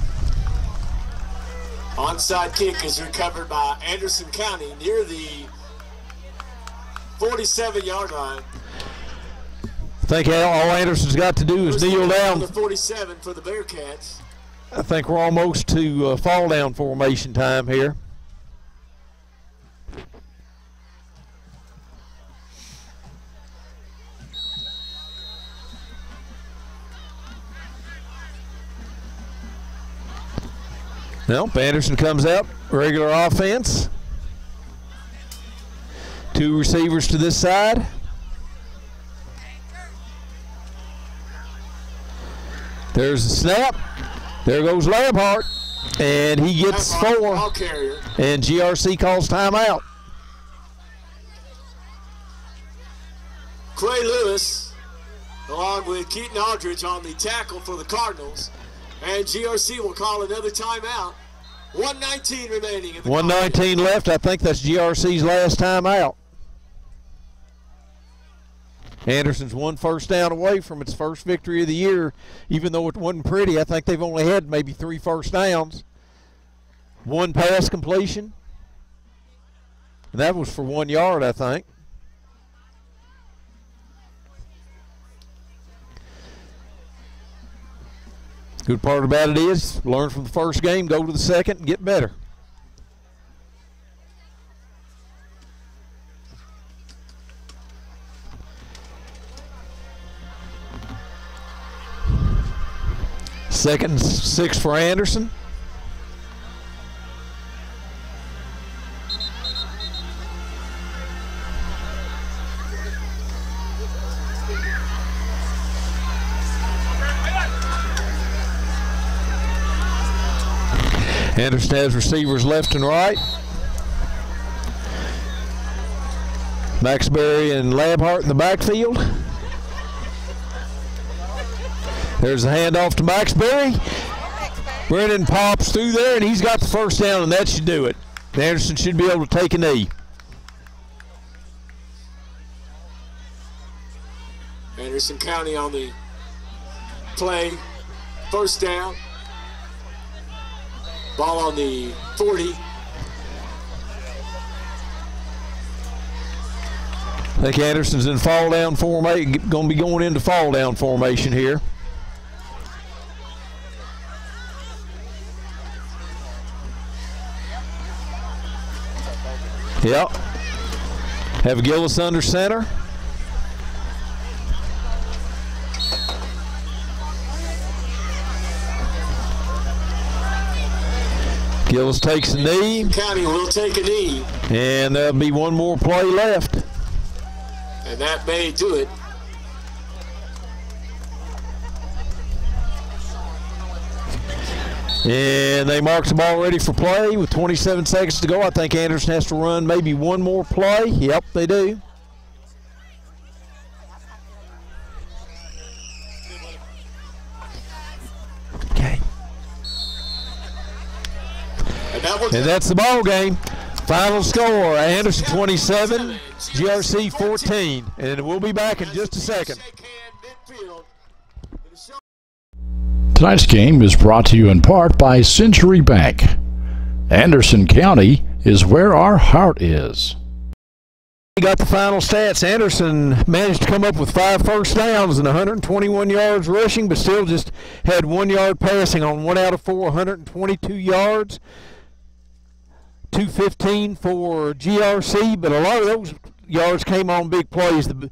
Speaker 3: Onside kick is recovered by Anderson County near the 47-yard line.
Speaker 2: I think all Anderson's got to do is kneel down.
Speaker 3: The 47 for the Bearcats.
Speaker 2: I think we're almost to fall down formation time here. Nope, Anderson comes out, regular offense. 2 receivers to this side. There's a snap. There goes Lampart, and he gets 4. And GRC calls timeout.
Speaker 3: Clay Lewis, along with Keaton Aldridge on the tackle for the Cardinals. And GRC will call another timeout. 1:19 remaining. In the
Speaker 2: 1:19 left. I think that's GRC's last timeout. Anderson's 1 first down away from its first victory of the year. Even though it wasn't pretty, I think they've only had maybe 3 first downs. 1 pass completion. And that was for 1 yard, I think. Good part about it is learn from the first game, go to the second, and get better. Second and 6 for Anderson. Anderson has receivers left and right. Maxbury and Labhart in the backfield. There's a handoff to Maxbury. Brennan pops through there, and he's got the first down, and that should do it. Anderson should be able to take a knee.
Speaker 3: Anderson County on the play. First down. Ball on the 40.
Speaker 2: I think Anderson's in fall down formation, going to be going into fall down formation here. Yep. Have Gillis under center. Gillis takes a knee.
Speaker 3: County will take a knee.
Speaker 2: And there'll be one more play left.
Speaker 3: And that may do it.
Speaker 2: And they mark the ball ready for play with 27 seconds to go. I think Anderson has to run maybe one more play. Yep, they do. Okay. And that's the ball game. Final score, Anderson 27, GRC 14. And we'll be back in just a second.
Speaker 1: Tonight's game is brought to you in part by Century Bank. Anderson County is where our heart is.
Speaker 2: We got the final stats. Anderson managed to come up with 5 first downs and 121 yards rushing, but still just had 1 yard passing on 1 out of 4, 122 yards. 215 for GRC, but a lot of those yards came on big plays. The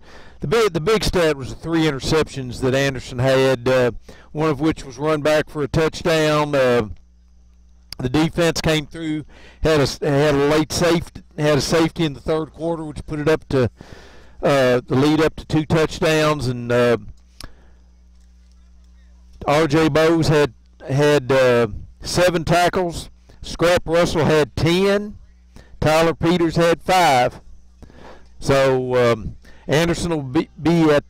Speaker 2: big stat was the 3 interceptions that Anderson had, one of which was run back for a touchdown. The defense came through, had a late safety, had a safety in the third quarter, which put it up to the lead up to 2 touchdowns. And R.J. Bowes had 7 tackles. Scrap Russell had 10. Tyler Peters had 5. So Anderson will be at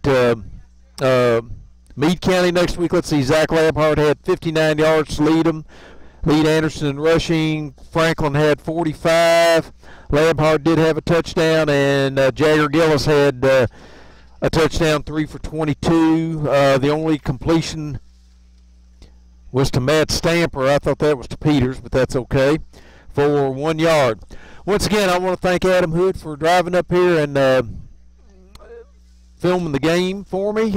Speaker 2: Meade County next week. Let's see, Zach Lampard had 59 yards to lead Anderson in rushing. Franklin had 45. Lampard did have a touchdown, and Jagger Gillis had a touchdown, 3 for 22. The only completion was to Matt Stamper. I thought that was to Peters, but that's okay, for 1 yard. Once again, I want to thank Adam Hood for driving up here and filming the game for me.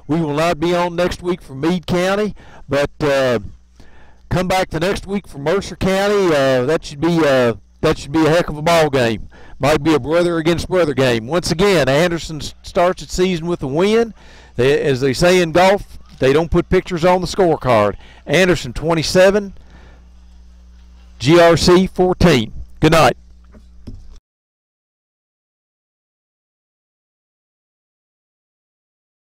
Speaker 2: We will not be on next week for Meade County, but come back the next week for Mercer County. That should be a heck of a ball game. Might be a brother against brother game. Once again, Anderson starts its season with a win. As they say in golf, they don't put pictures on the scorecard. Anderson 27, GRC 14. Good night.